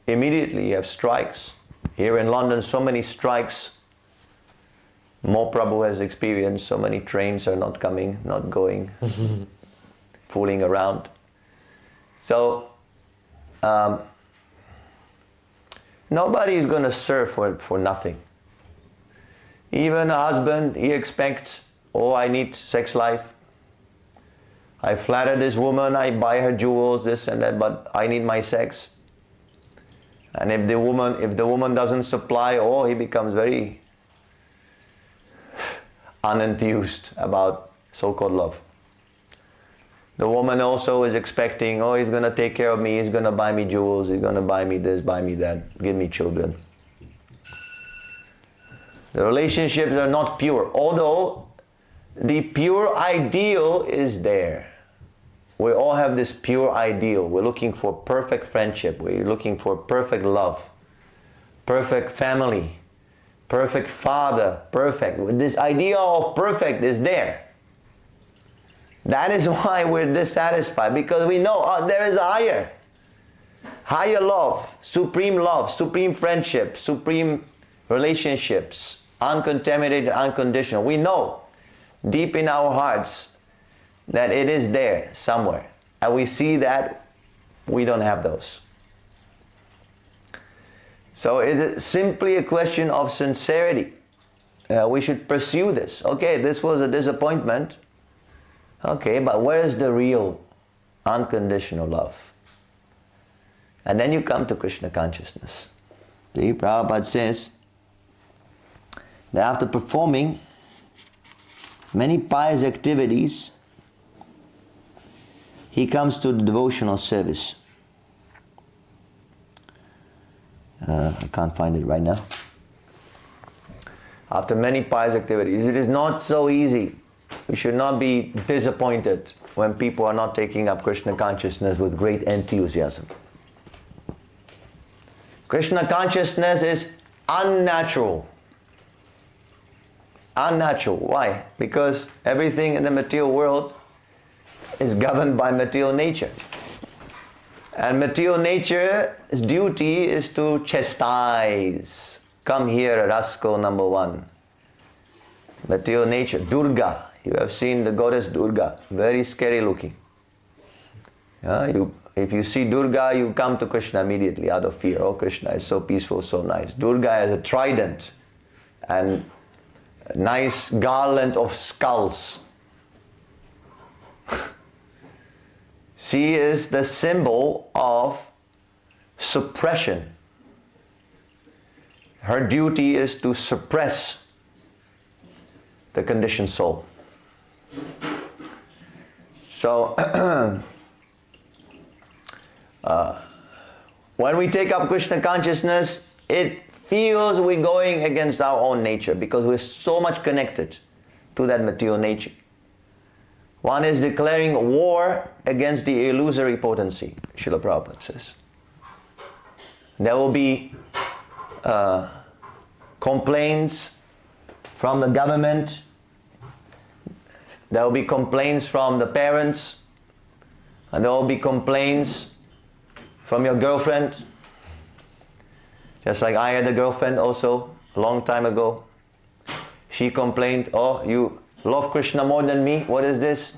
Immediately you have strikes. Here in London, so many strikes. More Prabhu has experienced, so many trains are not coming, not going, fooling around. So, nobody is going to serve for nothing. Even a husband, he expects, I need sex life. I flatter this woman, I buy her jewels, this and that, but I need my sex. And if the woman doesn't supply, he becomes very unenthused about so-called love. The woman also is expecting, he's going to take care of me, he's going to buy me jewels, he's going to buy me this, buy me that, give me children. The relationships are not pure, although the pure ideal is there. We all have this pure ideal. We're looking for perfect friendship, we're looking for perfect love, perfect family, perfect father, perfect. This idea of perfect is there. That is why we're dissatisfied, because we know there is a higher love, supreme friendship, supreme relationships, uncontaminated, unconditional. We know deep in our hearts that it is there somewhere. And we see that we don't have those. So is it simply a question of sincerity? We should pursue this. Okay, this was a disappointment. Okay, but where is the real unconditional love? And then you come to Krishna consciousness. The Prabhupada says that after performing many pious activities, he comes to the devotional service. I can't find it right now. After many pious activities, it is not so easy. We should not be disappointed when people are not taking up Krishna consciousness with great enthusiasm. Krishna consciousness is unnatural. Unnatural. Why? Because everything in the material world is governed by material nature. And material nature's duty is to chastise. Come here, Rascal number 1. Material nature, Durga. You have seen the goddess Durga, very scary looking. If you see Durga, you come to Krishna immediately out of fear. Krishna is so peaceful, so nice. Durga has a trident and a nice garland of skulls. She is the symbol of suppression. Her duty is to suppress the conditioned soul. So, when we take up Krishna consciousness, it feels we're going against our own nature because we're so much connected to that material nature. One is declaring war against the illusory potency, Srila Prabhupada says. There will be complaints from the government. There will be complaints from the parents. And there will be complaints from your girlfriend. Just like I had a girlfriend also a long time ago. She complained, you love Krishna more than me? What is this?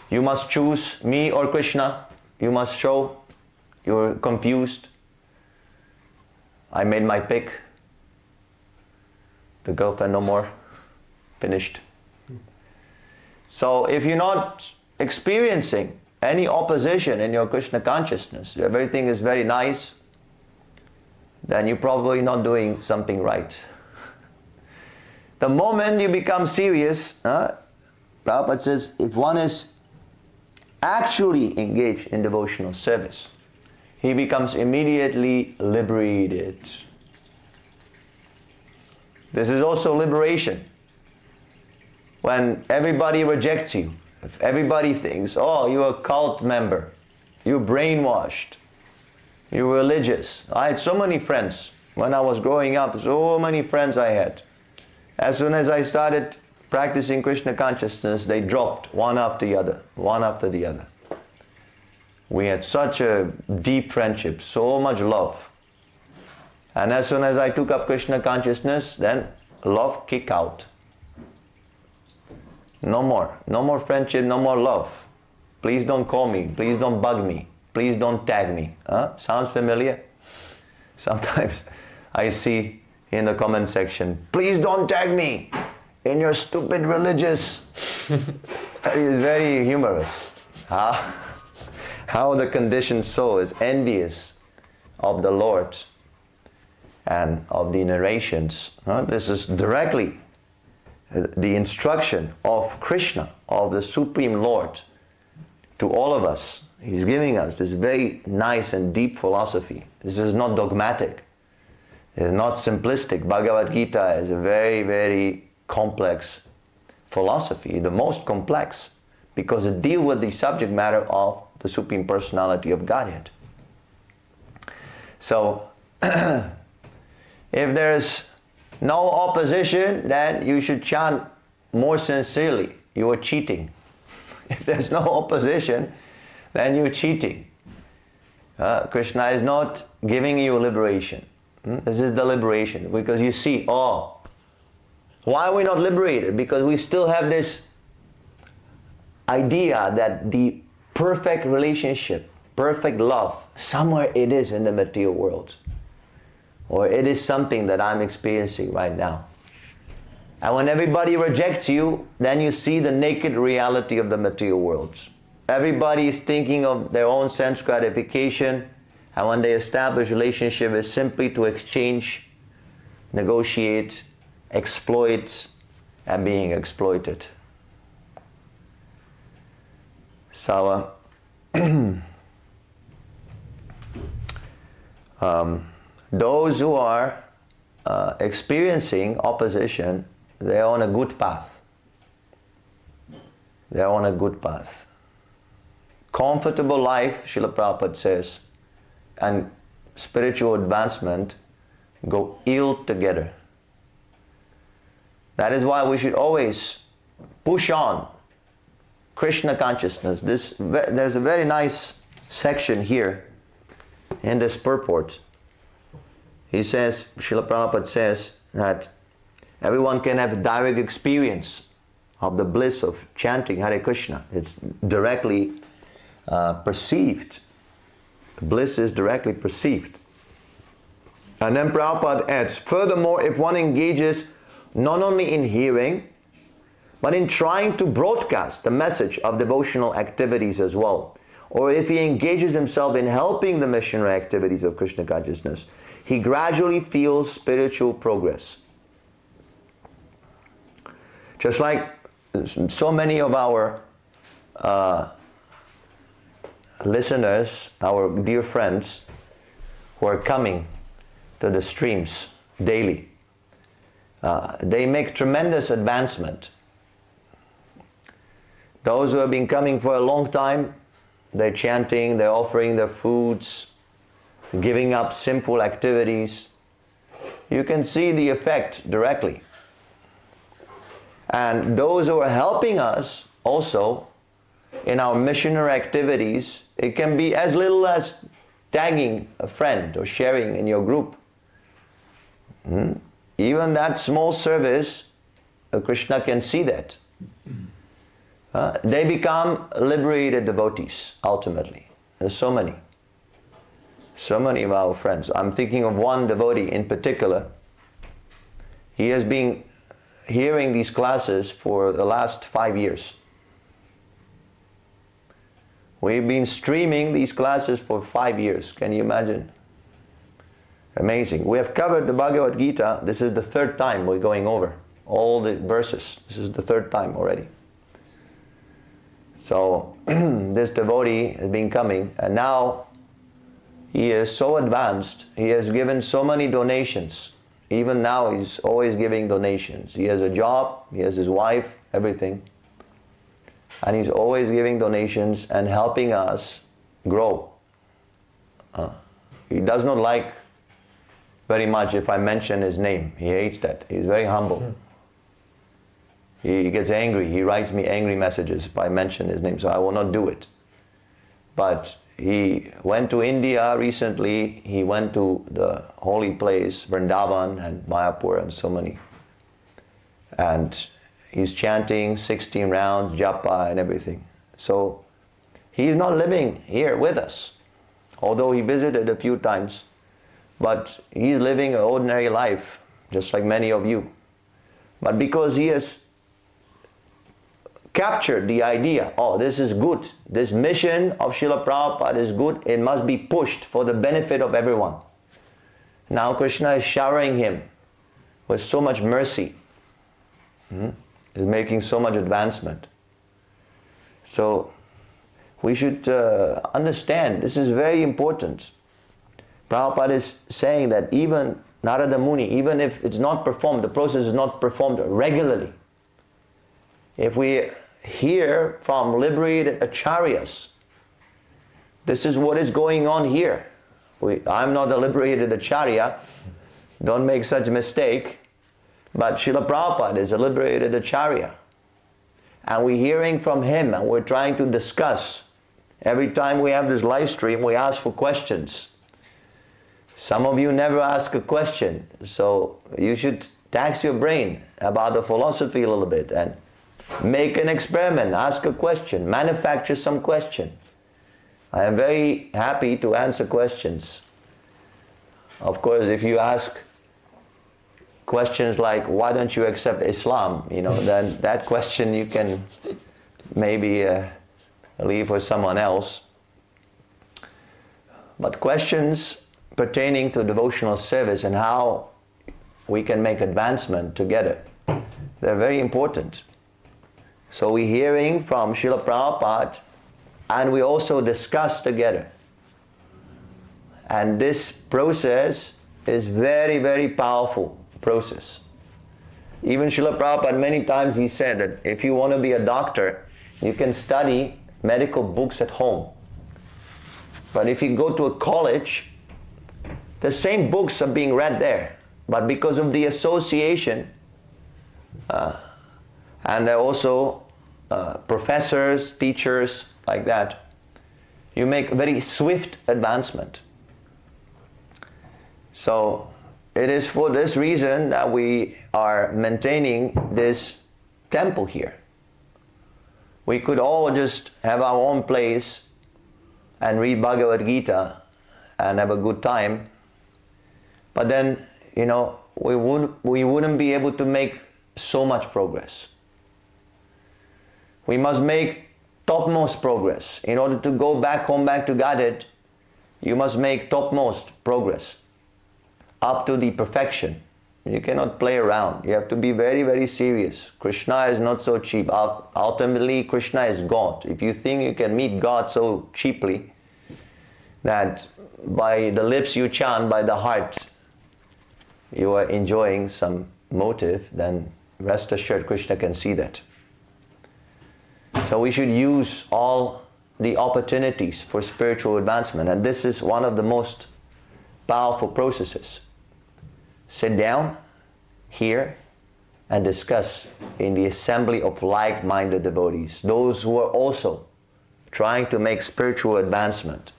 You must choose me or Krishna. You must show you're confused. I made my pick. The girlfriend no more. Finished. So if you're not experiencing any opposition in your Krishna consciousness, everything is very nice, then you're probably not doing something right. The moment you become serious, Prabhupada says, if one is actually engaged in devotional service, he becomes immediately liberated. This is also liberation. When everybody rejects you, if everybody thinks, oh, you're a cult member, you're brainwashed, you're religious. I had so many friends. When I was growing up, so many friends I had. As soon as I started practicing Krishna consciousness, they dropped one after the other, one after the other. We had such a deep friendship, so much love. And as soon as I took up Krishna consciousness, then love kicked out. No more. No more friendship, no more love. Please don't call me. Please don't bug me. Please don't tag me. Sounds familiar? Sometimes I see in the comment section, please don't tag me in your stupid religious. It is very humorous. How the conditioned soul is envious of the Lord and of the narrations. This is directly the instruction of Krishna, of the Supreme Lord, to all of us. He's giving us this very nice and deep philosophy. This is not dogmatic. It is not simplistic. Bhagavad-gita is a very, very complex philosophy, the most complex, because it deals with the subject matter of the Supreme Personality of Godhead. So, if there is no opposition, then you should chant more sincerely. You are cheating. If there's no opposition, then you're cheating. Krishna is not giving you liberation. This is the liberation. Because you see, why are we not liberated? Because we still have this idea that the perfect relationship, perfect love, somewhere it is in the material world. Or it is something that I'm experiencing right now. And when everybody rejects you, then you see the naked reality of the material world. Everybody is thinking of their own sense gratification, and when they establish relationship, it's simply to exchange, negotiate, exploit, and being exploited. So, those who are experiencing opposition, they are on a good path. They are on a good path. Comfortable life, Srila Prabhupada says, and spiritual advancement go ill together. That is why we should always push on Krishna consciousness. There's a very nice section here in this purport. He says, Srila Prabhupada says that everyone can have a direct experience of the bliss of chanting Hare Krishna. It's directly perceived. Bliss is directly perceived. And then Prabhupada adds, furthermore, if one engages not only in hearing, but in trying to broadcast the message of devotional activities as well, or if he engages himself in helping the missionary activities of Krishna consciousness, he gradually feels spiritual progress. Just like so many of our listeners, our dear friends who are coming to the streams daily, they make tremendous advancement. Those who have been coming for a long time, they're chanting, they're offering their foods, giving up sinful activities. You can see the effect directly. And those who are helping us also in our missionary activities, it can be as little as tagging a friend or sharing in your group. Even that small service, Krishna can see that. They become liberated devotees, ultimately. There's so many of our friends. I'm thinking of one devotee in particular. He hearing these classes for the last 5 years. We've been streaming these classes for 5 years. Can you imagine? Amazing. We have covered the Bhagavad-gita. This is the 3rd time we're going over all the verses. This is the 3rd time already. So this devotee has been coming, and now he is so advanced. He has given so many donations. Even now he's always giving donations. He has a job, he has his wife, everything. And he's always giving donations and helping us grow. He does not like very much if I mention his name. He hates that. He's very humble. He gets angry. He writes me angry messages if I mention his name, so I will not do it. But he went to India recently. He went to the holy place, Vrindavan and Mayapur and so many. And he's chanting 16 rounds, japa and everything. So he's not living here with us, although he visited a few times. But he's living an ordinary life, just like many of you. But because he has captured the idea, oh, this is good, this mission of Srila Prabhupada is good, it must be pushed for the benefit of everyone. Now Krishna is showering him with so much mercy. Is making so much advancement. So we should understand, this is very important. Prabhupada is saying that even Narada Muni, even if it's not performed, the process is not performed regularly. If we hear from liberated acharyas, this is what is going on here. I'm not a liberated acharya, don't make such a mistake, but Srila Prabhupada is a liberated acharya. And we're hearing from him and we're trying to discuss. Every time we have this live stream, we ask for questions. Some of you never ask a question, so you should tax your brain about the philosophy a little bit and make an experiment, ask a question, manufacture some question. I am very happy to answer questions. Of course, if you ask questions like, why don't you accept Islam? Then that question you can maybe leave for someone else. But questions pertaining to devotional service and how we can make advancement together, they're very important. So we're hearing from Srila Prabhupada and we also discuss together. And this process is very, very powerful process. Even Srila Prabhupada, many times he said that if you want to be a doctor, you can study medical books at home. But if you go to a college, the same books are being read there. But because of the association, and there are also professors, teachers, like that, you make very swift advancement. So it is for this reason that we are maintaining this temple here. We could all just have our own place and read Bhagavad-gita and have a good time, but then, we wouldn't be able to make so much progress. We must make topmost progress. In order to go back home, back to Godhead, you must make topmost progress up to the perfection. You cannot play around. You have to be very, very serious. Krishna is not so cheap. Ultimately, Krishna is God. If you think you can meet God so cheaply, that by the lips you chant, by the heart you are enjoying some motive, then rest assured Krishna can see that. So we should use all the opportunities for spiritual advancement, and this is one of the most powerful processes. Sit down, hear, and discuss in the assembly of like-minded devotees, those who are also trying to make spiritual advancement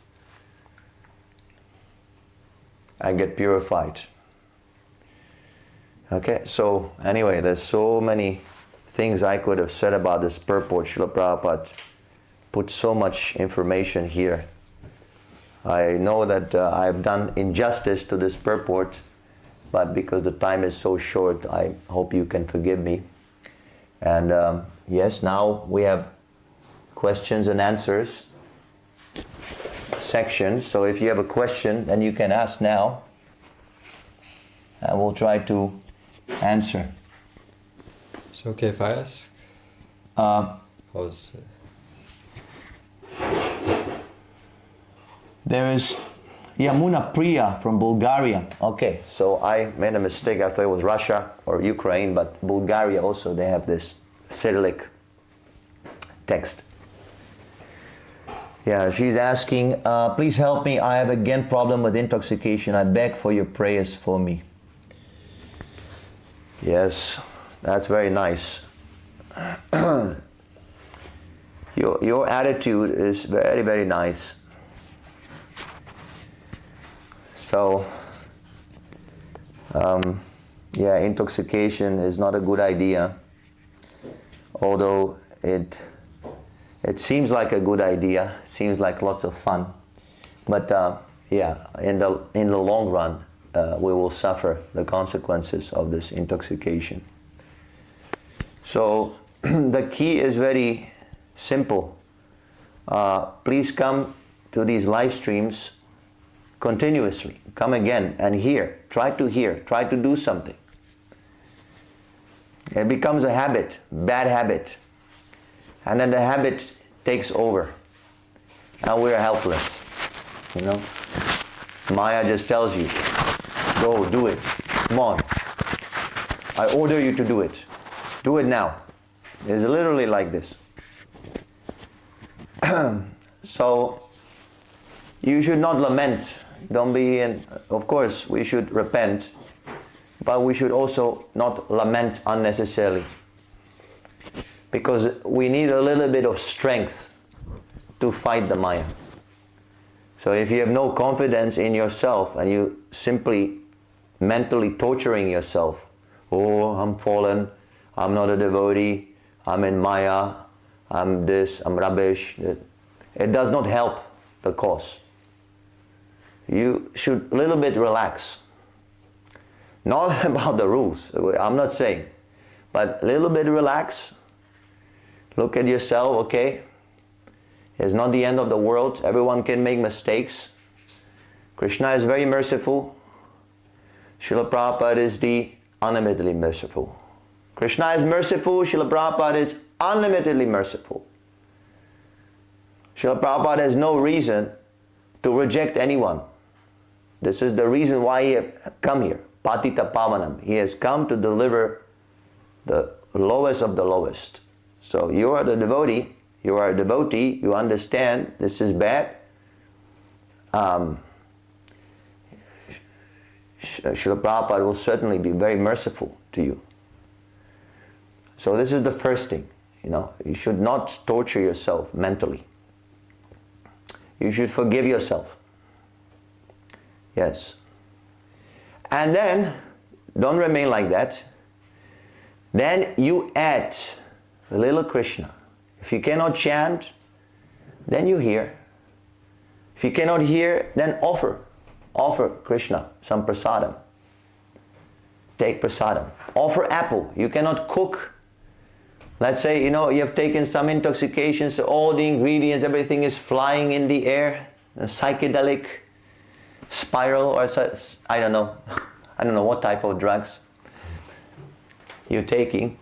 and get purified. Okay, so anyway, there's so many things I could have said about this purport. Srila Prabhupada put so much information here. I know that I've done injustice to this purport, but because the time is so short, I hope you can forgive me. And yes, now we have questions and answers section. So if you have a question, then you can ask now, and we'll try to answer. It's okay if I ask? How's There is Yamuna Priya from Bulgaria. Okay, so I made a mistake. I thought it was Russia or Ukraine, but Bulgaria also, they have this Cyrillic text. Yeah, she's asking, please help me. I have again problem with intoxication. I beg for your prayers for me. Yes, that's very nice. Your attitude is very, very nice. So, yeah, intoxication is not a good idea, although it seems like a good idea, seems like lots of fun, but yeah, in the long run, we will suffer the consequences of this intoxication. So, the key is very simple. Please come to these live streams continuously. Come again and hear. Try to do something. It becomes a habit, bad habit. And then the habit takes over. And we are helpless. You know? Maya just tells you, go, do it. Come on. I order you to do it. Do it now. It's literally like this. So, you should not lament. Don't be of course, we should repent, but we should also not lament unnecessarily. Because we need a little bit of strength to fight the Maya. So if you have no confidence in yourself and you simply mentally torturing yourself, oh, I'm fallen, I'm not a devotee, I'm in Maya, I'm this, I'm rubbish, it does not help the cause. You should a little bit relax. Not about the rules, I'm not saying, but a little bit relax. Look at yourself, okay? It's not the end of the world. Everyone can make mistakes. Krishna is very merciful. Srila Prabhupada is the unlimitedly merciful. Krishna is merciful. Srila Prabhupada is unlimitedly merciful. Srila Prabhupada has no reason to reject anyone. This is the reason why he has come here. Patita Pavanam. He has come to deliver the lowest of the lowest. So you are the devotee, you are a devotee, you understand this is bad. Srila Prabhupada will certainly be very merciful to you. So this is the first thing, you know, you should not torture yourself mentally. You should forgive yourself. Yes. And then, don't remain like that. Then you add a little Krishna. If you cannot chant, then you hear. If you cannot hear, then offer Krishna some prasadam. Take prasadam. Offer apple. You cannot cook. Let's say, you know, you have taken some intoxications, so all the ingredients, everything is flying in the air, a psychedelic spiral, or I don't know what type of drugs you're taking.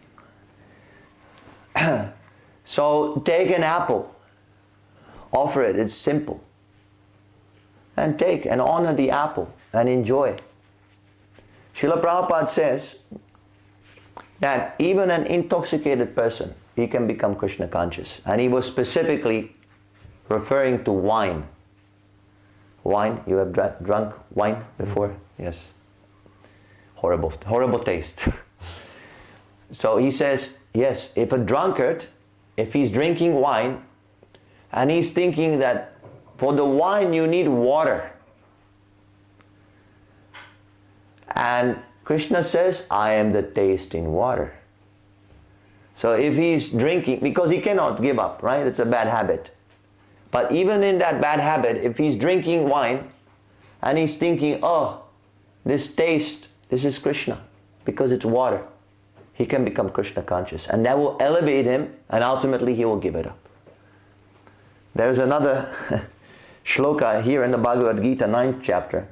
So take an apple, offer it, it's simple. And take and honor the apple and enjoy. Srila Prabhupada says that even an intoxicated person, he can become Krishna conscious. And he was specifically referring to wine. Wine, you have drunk wine before? Yes. Horrible taste. So he says, yes, if a drunkard, if he's drinking wine, and he's thinking that for the wine you need water. And Krishna says, I am the taste in water. So if he's drinking, because he cannot give up, right? It's a bad habit. But even in that bad habit, if he's drinking wine, and he's thinking, oh, this taste This is Krishna. Because it's water, he can become Krishna conscious. And that will elevate him, and ultimately he will give it up. There's another shloka here in the Bhagavad-gita, 9th chapter.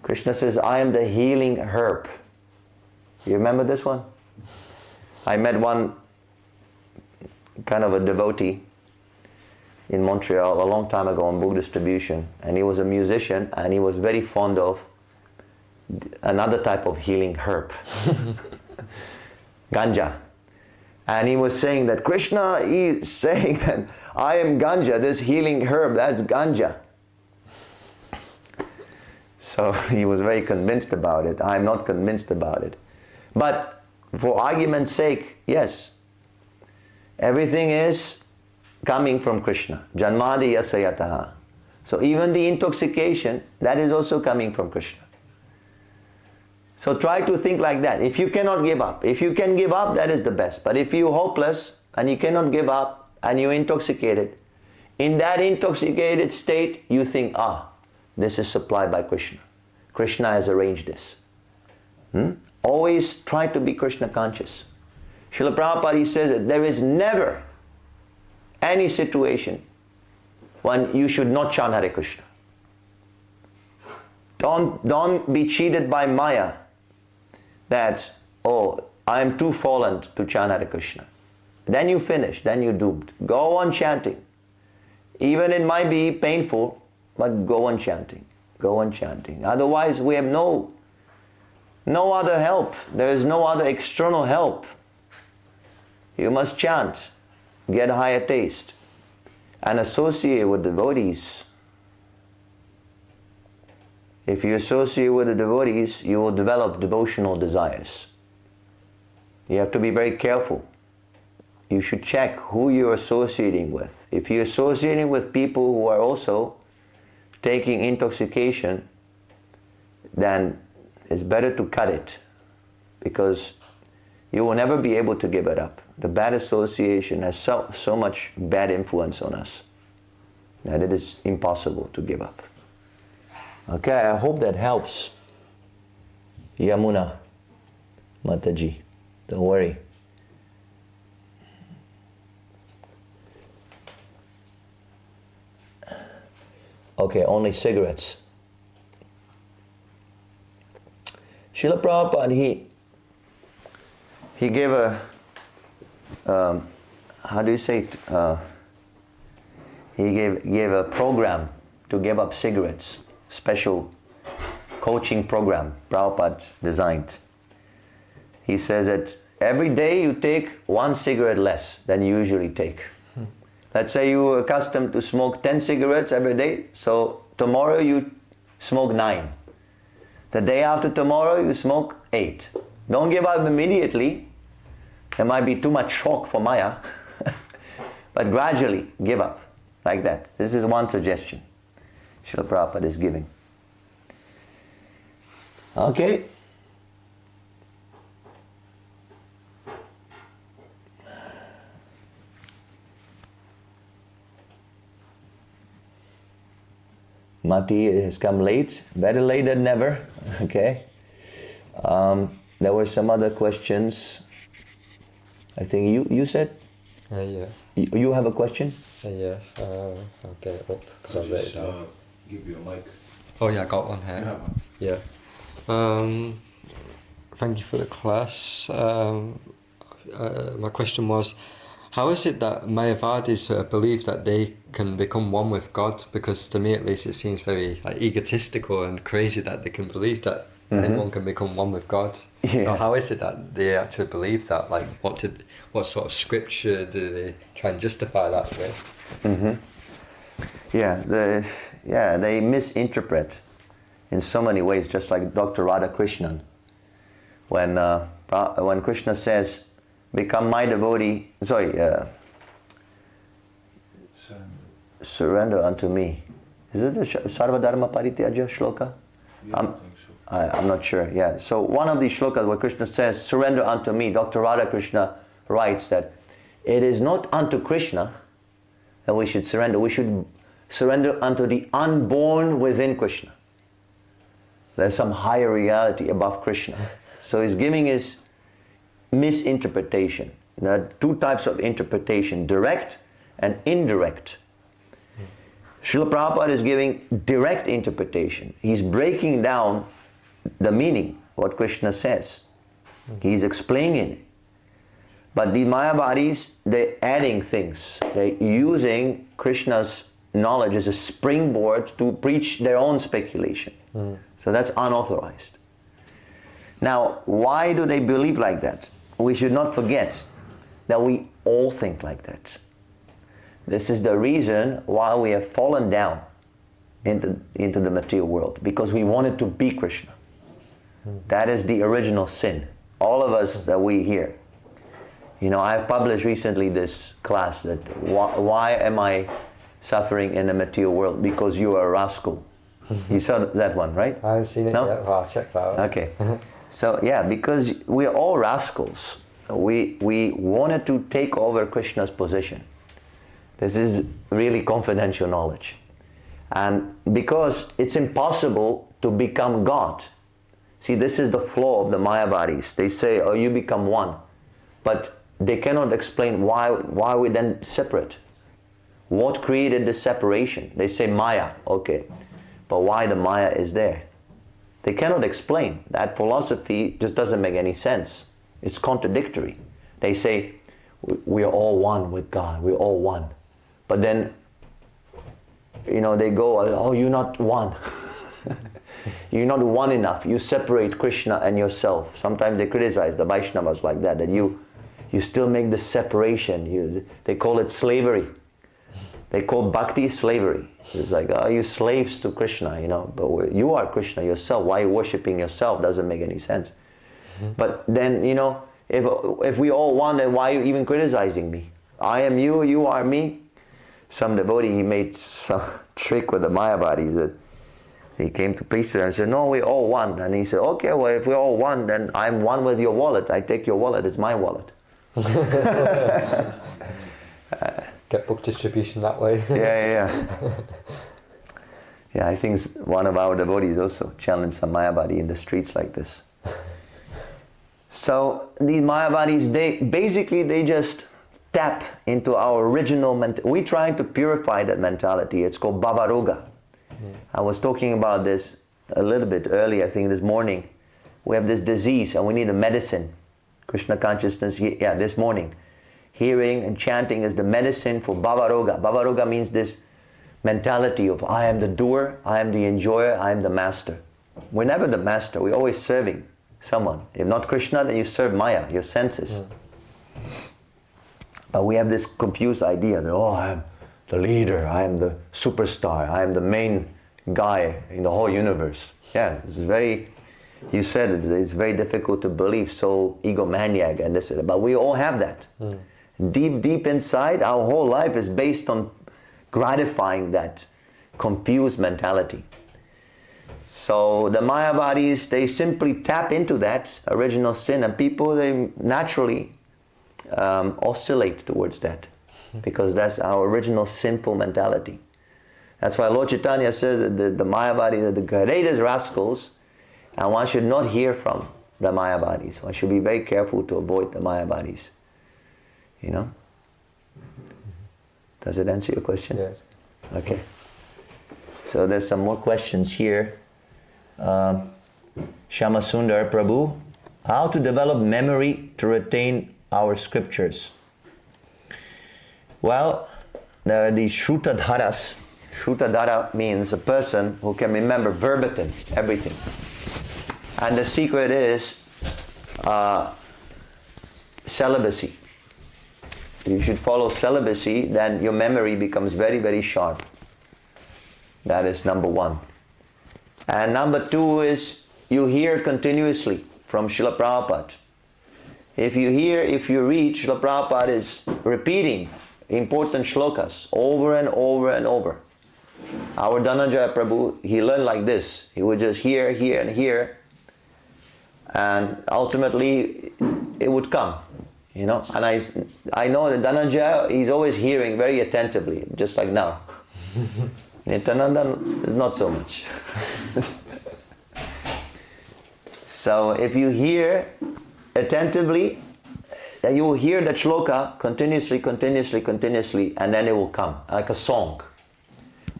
Krishna says, I am the healing herb. You remember this one? I met one kind of a devotee in Montreal a long time ago on book distribution, and he was a musician, and he was very fond of another type of healing herb, ganja. And he was saying that Krishna is saying that I am ganja, this healing herb, that's ganja. So he was very convinced about it. I'm not convinced about it. But for argument's sake, yes, everything is coming from Krishna. Janmadi yasayataha. So even the intoxication, that is also coming from Krishna. So try to think like that. If you cannot give up, if you can give up, that is the best. But if you're hopeless and you cannot give up and you're intoxicated, in that intoxicated state, you think, this is supplied by Krishna. Krishna has arranged this. Always try to be Krishna conscious. Srila Prabhupada, he says that there is never any situation when you should not chant Hare Krishna. Don't be cheated by Maya that, I am too fallen to chant Hare Krishna. Then you finish, then you're doomed. Go on chanting. Even it might be painful, but go on chanting. Go on chanting. Otherwise, we have no other help. There is no other external help. You must chant, get a higher taste, and associate with devotees. If you associate with the devotees, you will develop devotional desires. You have to be very careful. You should check who you're associating with. If you're associating with people who are also taking intoxication, then it's better to cut it, because you will never be able to give it up. The bad association has so much bad influence on us that it is impossible to give up. Okay, I hope that helps. Yamuna Mataji, don't worry. Okay, only cigarettes. Srila Prabhupada, he gave a, how do you say it? He gave a program to give up cigarettes. Special coaching program Prabhupada designed. He says that every day you take one cigarette less than you usually take. Let's say you were accustomed to smoke 10 cigarettes every day, so tomorrow you smoke 9. The day after tomorrow you smoke 8. Don't give up immediately. There might be too much shock for Maya. But gradually give up like that. This is one suggestion Srila Prabhupada is giving. Okay. Mati has come late. Better late than never. Okay. There were some other questions. I think you said? Yeah. You have a question? Yeah. I'll get it up because I've written it down. Give you a mic. Oh yeah, I got one You here. have one. Yeah. Thank you for the class. My question was, how is it that Mayavadis believe that they can become one with God? Because to me at least it seems very egotistical and crazy that they can believe that anyone can become one with God. Yeah. So how is it that they actually believe that? Like what sort of scripture do they try and justify that with? They misinterpret in so many ways, just like Dr. Radhakrishnan. When Krishna says, become my devotee, surrender unto me. Is it the Sarva Dharma Parityaja shloka? Yeah, I think so. I'm not sure, yeah. So one of these shlokas where Krishna says, surrender unto me, Dr. Radhakrishna writes that it is not unto Krishna that we should surrender. We should surrender unto the unborn within Krishna. There's some higher reality above Krishna. So he's giving his misinterpretation. There are two types of interpretation, direct and indirect. Srila Prabhupada is giving direct interpretation. He's breaking down the meaning, what Krishna says. He's explaining it. But the Mayavadis, they're adding things. They're using Krishna's knowledge as a springboard to preach their own speculation. So that's unauthorized. Now, why do they believe like that? We should not forget that we all think like that. This is the reason why we have fallen down into the material world, because we wanted to be Krishna. That is the original sin. All of us that we hear. You know, I've published recently this class that why am I suffering in the material world? Because you are a rascal. You saw that one, right? I haven't seen it No? yet. Well, I'll check that out. Okay. So yeah, because we're all rascals. We wanted to take over Krishna's position. This is really confidential knowledge. And because it's impossible to become God. See, this is the flaw of the Mayavadis. They say, oh, you become one. But they cannot explain why we then separate. What created the separation? They say Maya, okay. But why the Maya is there? They cannot explain. That philosophy just doesn't make any sense. It's contradictory. They say, we are all one with God. We're all one. But then, you know, they go, oh, you're not one. You're not one enough. You separate Krishna and yourself. Sometimes they criticize the Vaishnavas like that you still make the separation. They call it slavery. They call bhakti slavery. It's like, oh, you slaves to Krishna, you know, but you are Krishna yourself. Why are you worshipping yourself? Doesn't make any sense. But then, you know, if we all one, then why are you even criticizing me? I am you, you are me. Some devotee, he made some trick with the Mayavadis that he came to preach there and said, no, we're all one. And he said, okay, well, if we're all one, then I'm one with your wallet. I take your wallet, it's my wallet. Get book distribution that way. Yeah. Yeah, I think one of our devotees also challenged some Mayavadi in the streets like this. So these Mayavadis, they just tap into our original mentality. We're trying to purify that mentality. It's called Bhava-roga. I was talking about this a little bit earlier, I think this morning. We have this disease and we need a medicine. Krishna consciousness, this morning. Hearing and chanting is the medicine for Bhava-roga. Bhava-roga means this mentality of I am the doer, I am the enjoyer, I am the master. We're never the master, we're always serving someone. If not Krishna, then you serve Maya, your senses. But we have this confused idea that, oh, I am the leader, I am the superstar, I am the main guy in the whole universe. Yeah, it's very, you said it's very difficult to believe, so egomaniac and this, but we all have that. Deep inside, our whole life is based on gratifying that confused mentality. So the Mayavadis, they simply tap into that original sin, and people, they naturally oscillate towards that, because that's our original sinful mentality. That's why Lord Chaitanya says that the Mayavadis are the greatest rascals, and one should not hear from the Mayavadis. One should be very careful to avoid the Mayavadis. You know? Does it answer your question? Yes. Okay. So there's some more questions here. Shama Sundar, Prabhu, how to develop memory to retain our scriptures? Well, there are these Shrutadharas. Shrutadhara means a person who can remember verbatim everything. And the secret is celibacy. You should follow celibacy, then your memory becomes very, very sharp. That is number one. And number two is you hear continuously from Srila Prabhupada. If you read, Srila Prabhupada is repeating important shlokas over and over and over. Our Dhananjaya Prabhu, he learned like this. He would just hear, and hear, and ultimately it would come. You know, and I know that Dhananjaya, he's always hearing very attentively, just like now. Nityananda is not so much. So if you hear attentively, you will hear that shloka continuously, and then it will come, like a song.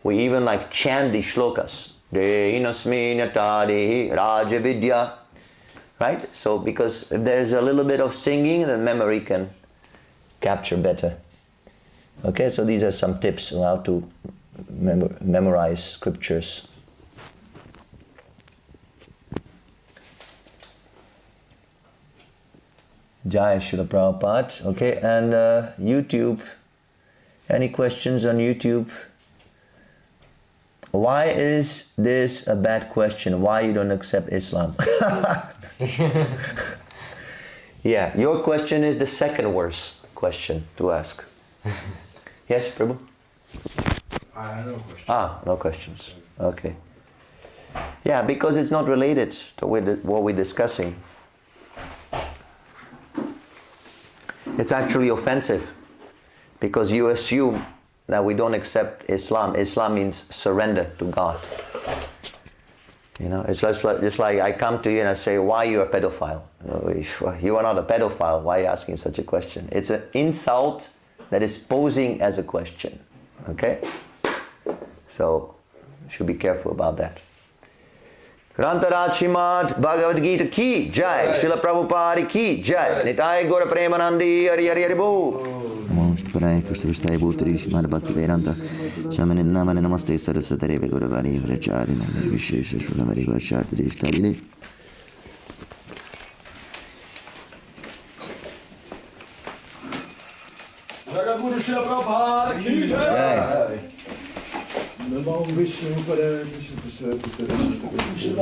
We even like chant these shlokas. Dehinasminatadi Rajavidya. Right? So because if there's a little bit of singing, then memory can capture better. Okay, so these are some tips on how to memorize scriptures. Jai Srila Prabhupada. Okay, and YouTube. Any questions on YouTube? Why is this a bad question? Why you don't accept Islam? Yeah, your question is the second worst question to ask. Yes, Prabhu? No question. No questions. Okay. Yeah, because it's not related to what we're discussing. It's actually offensive because you assume that we don't accept Islam. Islam means surrender to God. You know, it's just like I come to you and I say, why are you a pedophile? You are not a pedophile. Why are you asking such a question? It's an insult that is posing as a question. Okay? So, you should be careful about that. Grantaraj Srimad Bhagavad-gita ki jai. Srila Prabhupada ki jai. Nitai Gora Premanandi Hari Hari Hari Bo. Namaste Krishna Bhutari Srimad Bhakti Vedanta Shamani Namane Namaste Saraswati Gauravani Vrachari Nandar Vishesha Shulamari Vachartari Ishtarili. Jagaguru Srila Prabhupada ki jai. Namo Vishnu Padaya Vishnu Krishna Krishna Krishna